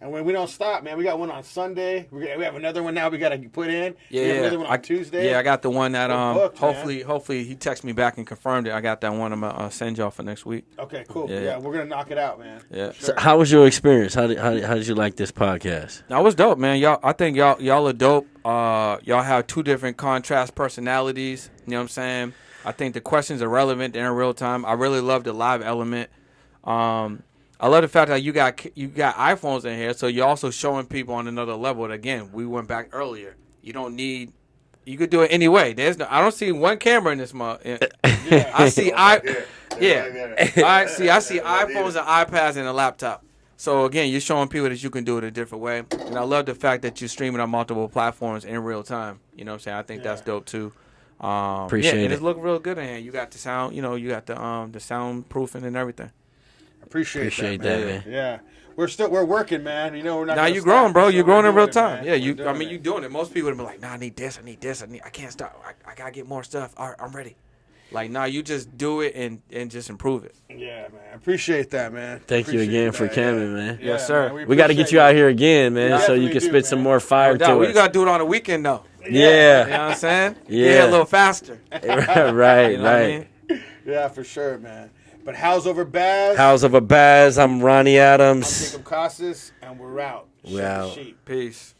And when we don't stop, man, we got one on Sunday. We have another one now we got to put in. Yeah, we have another one on Tuesday. Yeah, I got the one that We're booked, hopefully he texted me back and confirmed it. I got that one I'm gonna send y'all for next week. Okay, cool. Yeah. Yeah, we're going to knock it out, man. Yeah. Sure. So how was your experience? How did you like this podcast? That was dope, man. I think y'all are dope. Y'all have two different contrast personalities. You know what I'm saying? I think the questions are relevant. They're in real time. I really love the live element. I love the fact that you got iPhones in here, so you're also showing people on another level. And again, we went back earlier. You don't need. You could do it anyway. I don't see one camera in this month. I see I see iPhones and iPads and a laptop. So again, you're showing people that you can do it a different way. And I love the fact that you're streaming on multiple platforms in real time. You know what I'm saying? I think that's dope too. Appreciate and it. it's looking real good in here. You got the sound, you got the soundproofing and everything. Appreciate that, man. man. Yeah. We're working, man. You know, we're not Now gonna you stop. growing, bro. So You're we're growing in doing real it, time. man. Yeah, We're doing you it. doing it. Most people would be like, nah, I need this. I can't stop. I gotta get more stuff. All right, I'm ready. Like, nah, you just do it and just improve it. Yeah, man. Appreciate that, man. Thank you Appreciate again for that, coming, yeah. man. Yes, sir. Man, We got to get you out here again, man, We so you definitely can do, spit some man. more fire No doubt. to We us. gotta do it on the weekend though. Yeah. You know what I'm saying? Yeah. a little faster. right, You know what I right. mean? Yeah, for sure, man. But House Over Baz. House of a Baz. I'm Ronnie I'm Adams. Jacob Casas, and we're out. We're Shut the out. sheep. Peace.